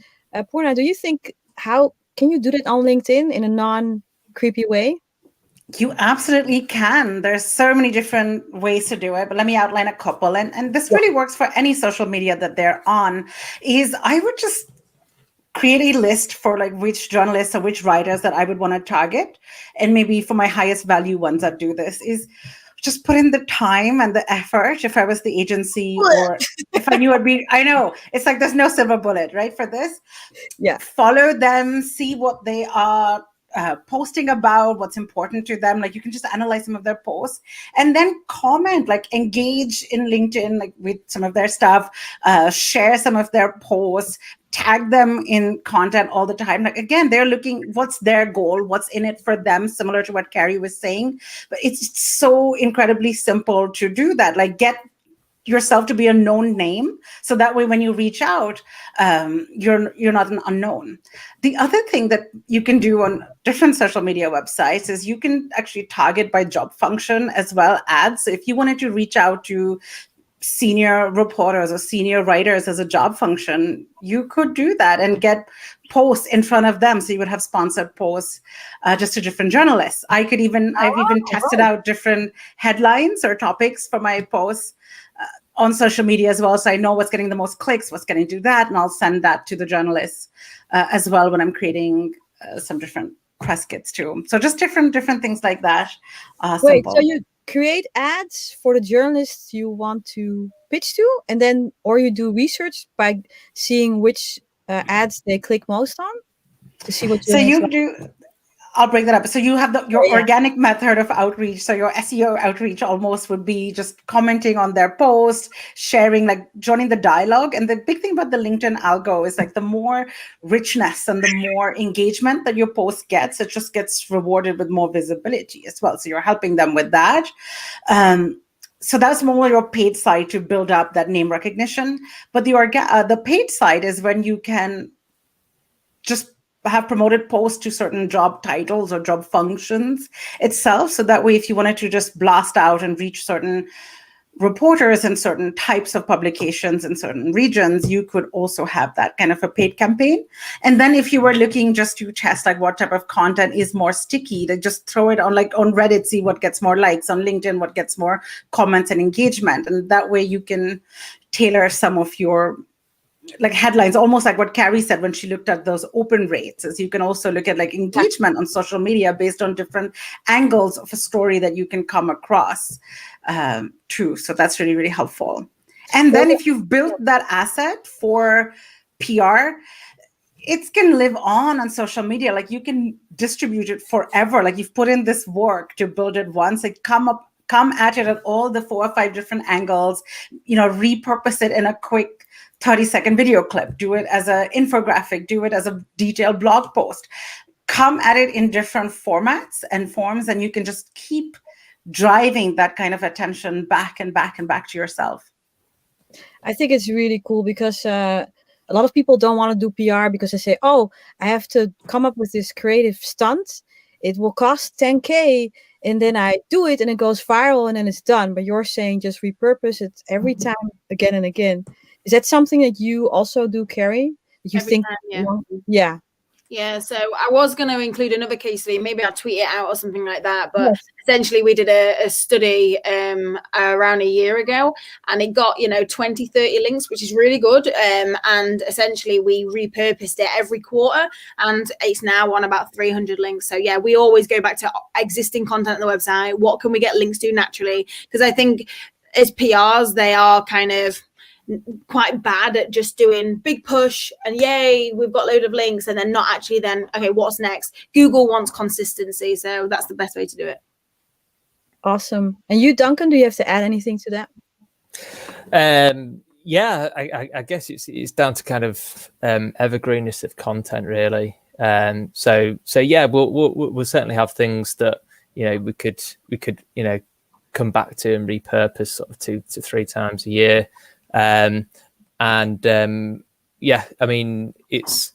Purna, do you think, how can you do that on LinkedIn in a non-creepy way? You absolutely can. There's so many different ways to do it, but let me outline a couple. And this really works for any social media that they're on. Is I would just create a list for like which journalists or which writers that I would want to target. And maybe for my highest value ones that do this is just put in the time and the effort. If I was the agency or if I knew I know it's like, there's no silver bullet, right? For this. Yeah. Follow them, see what they are posting about, what's important to them. Like you can just analyze some of their posts and then comment, like engage in LinkedIn, like with some of their stuff, share some of their posts, tag them in content all the time. Like, again, they're looking, what's their goal? What's in it for them? Similar to what Carrie was saying, but it's so incredibly simple to do that. Like get yourself to be a known name, so that way when you reach out, you're not an unknown. The other thing that you can do on different social media websites is you can actually target by job function as well, ads. So if you wanted to reach out to senior reporters or senior writers as a job function, you could do that and get posts in front of them. So you would have sponsored posts just to different journalists. I've even tested out different headlines or topics for my posts on social media as well. So I know what's getting the most clicks, what's going to do that. And I'll send that to the journalists as well when I'm creating some different press kits too. So just different things like that. Wait, simple. so you create ads for the journalists you want to pitch to, and then, or you do research by seeing which ads they click most on to see what I'll break that up. So you have your organic method of outreach. So your SEO outreach almost would be just commenting on their post, sharing, like joining the dialogue. And the big thing about the LinkedIn algo is like the more richness and the more engagement that your post gets, it just gets rewarded with more visibility as well. So you're helping them with that. So that's more your paid side to build up that name recognition. But the paid side is when you can just have promoted posts to certain job titles or job functions itself. So that way, if you wanted to just blast out and reach certain reporters in certain types of publications in certain regions, you could also have that kind of a paid campaign. And then if you were looking just to test like what type of content is more sticky, then just throw it on, like on Reddit, see what gets more likes, on LinkedIn, what gets more comments and engagement. And that way you can tailor some of your like headlines, almost like what Carrie said when she looked at those open rates, is you can also look at like engagement on social media based on different angles of a story that you can come across too. So that's really, really helpful. And then if you've built that asset for PR, it can live on social media. Like you can distribute it forever. Like you've put in this work to build it once, like come at it at all the 4 or 5 different angles, repurpose it in a quick 30-second video clip, do it as an infographic, do it as a detailed blog post, come at it in different formats and forms, and you can just keep driving that kind of attention back and back and back to yourself. I think it's really cool because a lot of people don't want to do PR because they say, oh, I have to come up with this creative stunt it will cost 10K, and then I do it and it goes viral and then it's done. But you're saying just repurpose it every time, again and again. Is that something that you also do, Carrie? That you Every think? time, yeah. Yeah. Yeah, so I was going to include another case study. Maybe I'll tweet it out or something like that. But Yes. essentially, we did a study around a year ago, and it got 20, 30 links, which is really good. And essentially, we repurposed it every quarter, and it's now on about 300 links. So yeah, we always go back to existing content on the website. What can we get links to naturally? Because I think as PRs, they are kind of quite bad at just doing big push and yay, we've got a load of links, and then not actually then, okay, what's next? Google wants consistency, so that's the best way to do it. Awesome. And you, Duncan, do you have to add anything to that? Yeah, I guess it's down to kind of evergreenness of content, really. So yeah, we'll certainly have things that we could come back to and repurpose sort of 2 to 3 times a year. Yeah, I mean, it's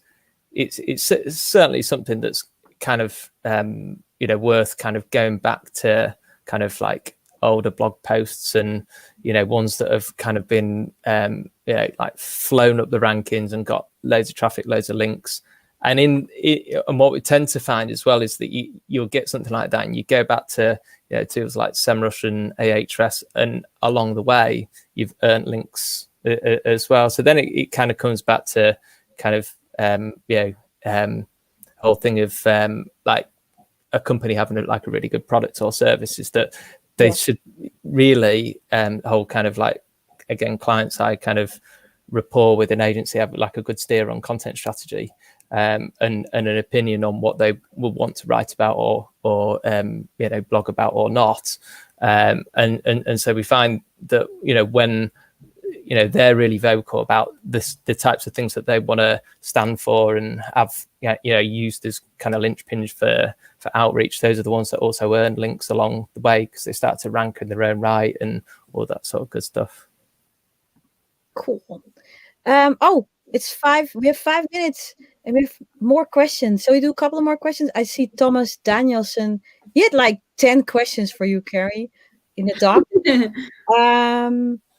certainly something that's kind of worth kind of going back to kind of like older blog posts and ones that have kind of been like flown up the rankings and got loads of traffic, loads of links. And and what we tend to find as well is that you'll get something like that and you go back to tools like SEMrush and Ahrefs, and along the way you've earned links as well. So then it kind of comes back to kind of whole thing of like a company having like a really good product or service, is that they should really whole kind of like, again, client side kind of rapport with an agency, have like a good steer on content strategy. And an opinion on what they will want to write about or blog about or not, and so we find that when they're really vocal about the types of things that they want to stand for and have used as kind of linchpins for outreach, those are the ones that also earn links along the way because they start to rank in their own right and all that sort of good stuff. Cool. It's 5. We have 5 minutes. And we have more questions. So we do a couple of more questions. I see Thomas Danielson. He had like 10 questions for you, Carrie, in the doc.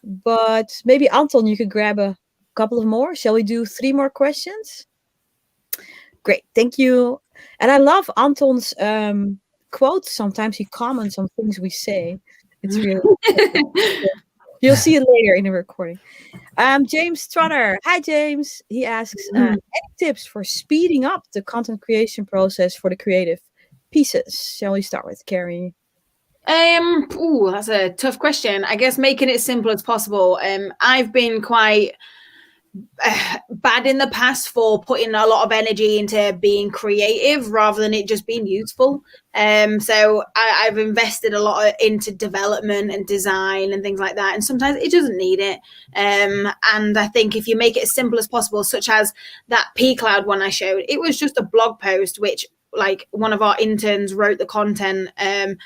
But maybe Anton, you could grab a couple of more. Shall we do 3 more questions? Great, thank you. And I love Anton's quotes. Sometimes he comments on things we say. It's really you'll see it later in the recording. James Trotter. Hi, James. He asks, any tips for speeding up the content creation process for the creative pieces? Shall we start with Carrie? That's a tough question. I guess making it simple as possible. I've been quite bad in the past for putting a lot of energy into being creative rather than it just being useful. So I've invested a lot into development and design and things like that, and sometimes it doesn't need it. And I think if you make it as simple as possible, such as that P-Cloud one I showed, it was just a blog post which like one of our interns wrote the content, and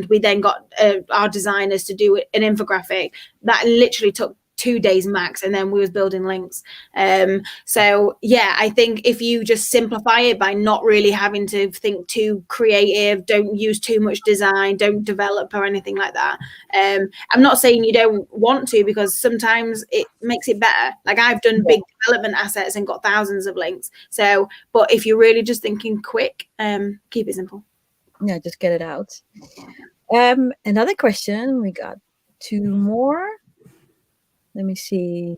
we then got our designers to do an infographic that literally took 2 days max, and then we was building links. So yeah, I think if you just simplify it by not really having to think too creative, don't use too much design, don't develop or anything like that. I'm not saying you don't want to, because sometimes it makes it better. Like I've done big development assets and got thousands of links. So, but if you're really just thinking quick, keep it simple. Yeah, just get it out. Another question. We got 2 more. Let me see.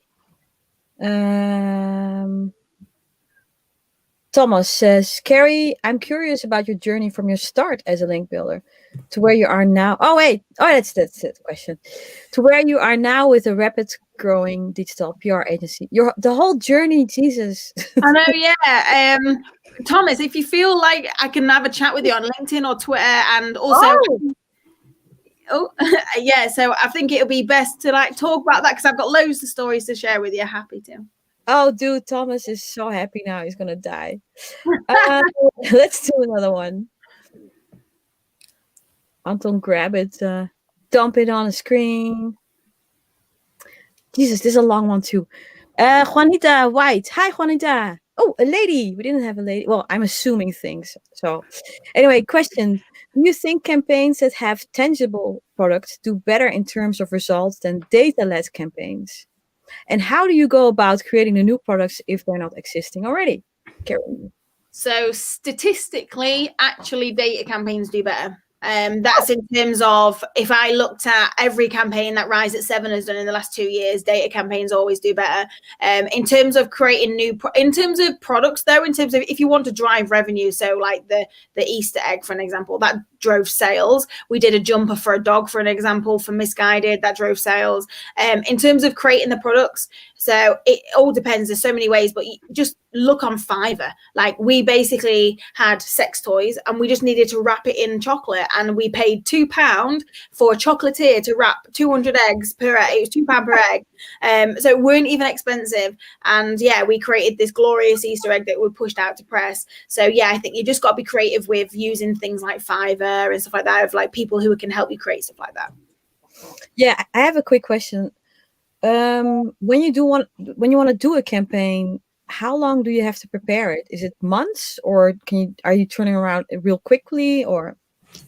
Thomas says, Carrie, I'm curious about your journey from your start as a link builder to where you are now. That's the question. To where you are now with a rapid growing digital PR agency. The whole journey, Jesus. I know, yeah. Thomas, if you feel like I can have a chat with you on LinkedIn or Twitter, and also... yeah, so I think it'll be best to like talk about that because I've got loads of stories to share with you. Happy to. Oh, dude, Thomas is so happy now. He's gonna die. Let's do another one. Anton, grab it. Dump it on the screen. Jesus, this is a long one too. Juanita White. Hi, Juanita. Oh, a lady. We didn't have a lady. Well, I'm assuming things. So anyway, question. Do you think campaigns that have tangible products do better in terms of results than data-led campaigns? And how do you go about creating the new products if they're not existing already? Carrie. So statistically, actually, data campaigns do better. That's in terms of if I looked at every campaign that Rise at 7 has done in the last 2 years, data campaigns always do better. In terms of creating in terms of products, though, in terms of if you want to drive revenue, so like the Easter egg, for an example, that drove sales. We did a jumper for a dog, for an example, for Misguided, that drove sales. In terms of creating the products, so it all depends. There's so many ways, but you just look on Fiverr. Like we basically had sex toys and we just needed to wrap it in chocolate, and we paid £2 for a chocolatier to wrap 200 eggs per egg. It was £2 per egg. So it weren't even expensive. And yeah, we created this glorious Easter egg that we pushed out to press. So yeah, I think you just got to be creative with using things like Fiverr and stuff like that, of like people who can help you create stuff like that. Yeah, I have a quick question. When you want to do a campaign, how long do you have to prepare it? Is it months, or are you turning around real quickly, or?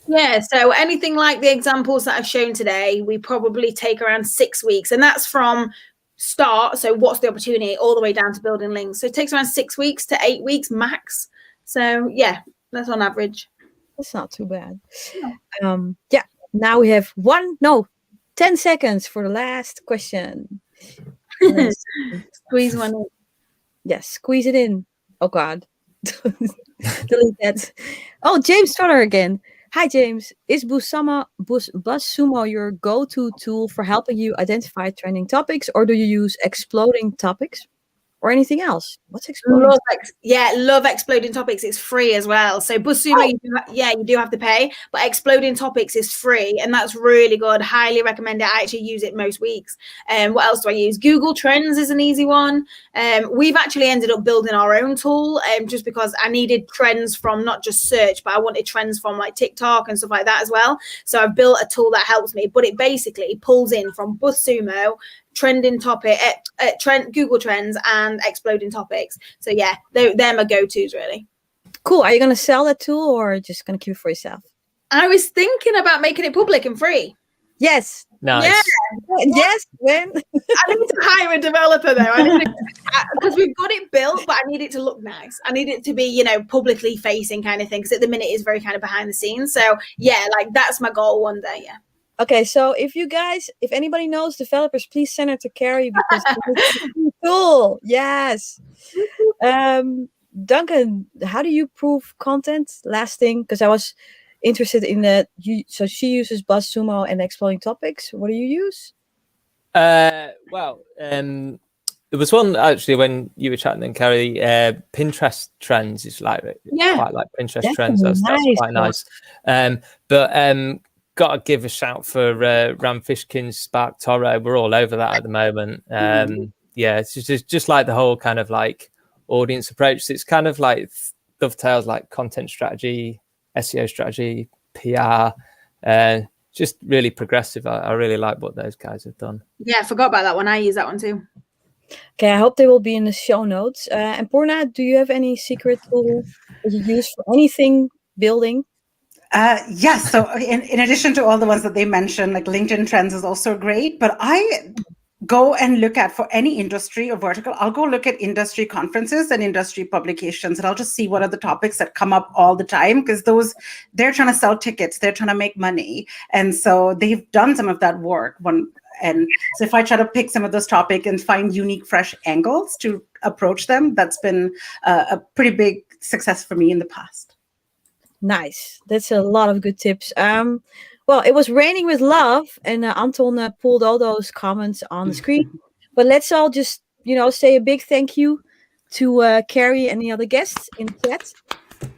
Yeah, so anything like the examples that I've shown today, we probably take around 6 weeks, and that's from start. So what's the opportunity all the way down to building links. So it takes around 6 weeks to 8 weeks max. So yeah, that's on average. That's not too bad. Yeah, now we have 10 seconds for the last question. Squeeze one in. Yes, squeeze it in. Oh God. Delete that. Oh, James Trotter again. Hi James. Is BuzzSumo your go-to tool for helping you identify trending topics, or do you use exploding topics? Or anything else? What's exploding? Love exploding topics. It's free as well. So BuzzSumo, you do have to pay, but exploding topics is free, and that's really good. Highly recommend it. I actually use it most weeks. What else do I use? Google Trends is an easy one. We've actually ended up building our own tool, just because I needed trends from not just search, but I wanted trends from like TikTok and stuff like that as well. So I've built a tool that helps me, but it basically pulls in from BuzzSumo, trending topic, Google Trends, and exploding topics. So yeah, they're my go-tos really. Cool. Are you going to sell that tool, or just going to keep it for yourself? I was thinking about making it public and free. Yes. Nice. Yeah. Yes. When? I need to hire a developer though. Because we've got it built, but I need it to look nice. I need it to be, publicly facing kind of thing. Because at the minute it's very kind of behind the scenes. So yeah, like that's my goal one day. Yeah. Okay, so if anybody knows developers, please send it to Carrie, because it's cool. Yes. Duncan, how do you prove content? Last thing, because I was interested in that. So she uses BuzzSumo and exploding topics. What do you use? Well, there was one actually when you were chatting, and Carrie, Pinterest trends is quite like Pinterest trends. That's quite nice. But got to give a shout for Ram Fishkin's Spark Toro. We're all over that at the moment. Yeah, it's just like the whole kind of like audience approach. It's kind of like dovetails like content strategy, SEO strategy, PR, just really progressive. I really like what those guys have done. Yeah, I forgot about that one. I use that one too. Okay, I hope they will be in the show notes. And Purna, do you have any secret tool that you use for anything building? Yes. So in addition to all the ones that they mentioned, like LinkedIn Trends is also great, but I go and look at, for any industry or vertical, I'll go look at industry conferences and industry publications, and I'll just see what are the topics that come up all the time, because they're trying to sell tickets, they're trying to make money. And so they've done some of that work. And so if I try to pick some of those topics and find unique, fresh angles to approach them, that's been a pretty big success for me in the past. Nice. That's a lot of good tips. Well, it was raining with love, and Anton pulled all those comments on the screen. But let's all just, say a big thank you to Carrie and the other guests in the chat.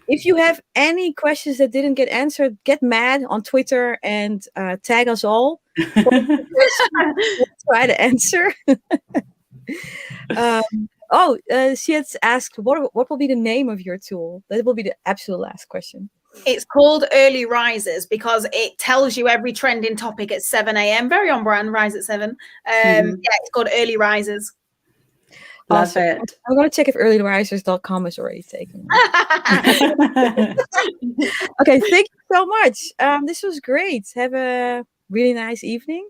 If you have any questions that didn't get answered, get mad on Twitter and tag us all. Try to answer. She has asked, what will be the name of your tool? That will be the absolute last question. It's called Early Risers because it tells you every trending topic at 7 a.m. Very on brand, rise at 7. Yeah, it's called Early Risers. Love Awesome. it. I'm going to check if earlyrisers.com is already taken. Okay, thank you so much. This was great. Have a really nice evening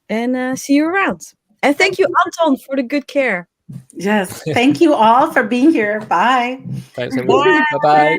and see you around. And thank you, Anton, for the good care. Yes. Thank you all for being here. Bye. Thanks, everyone. Bye-bye.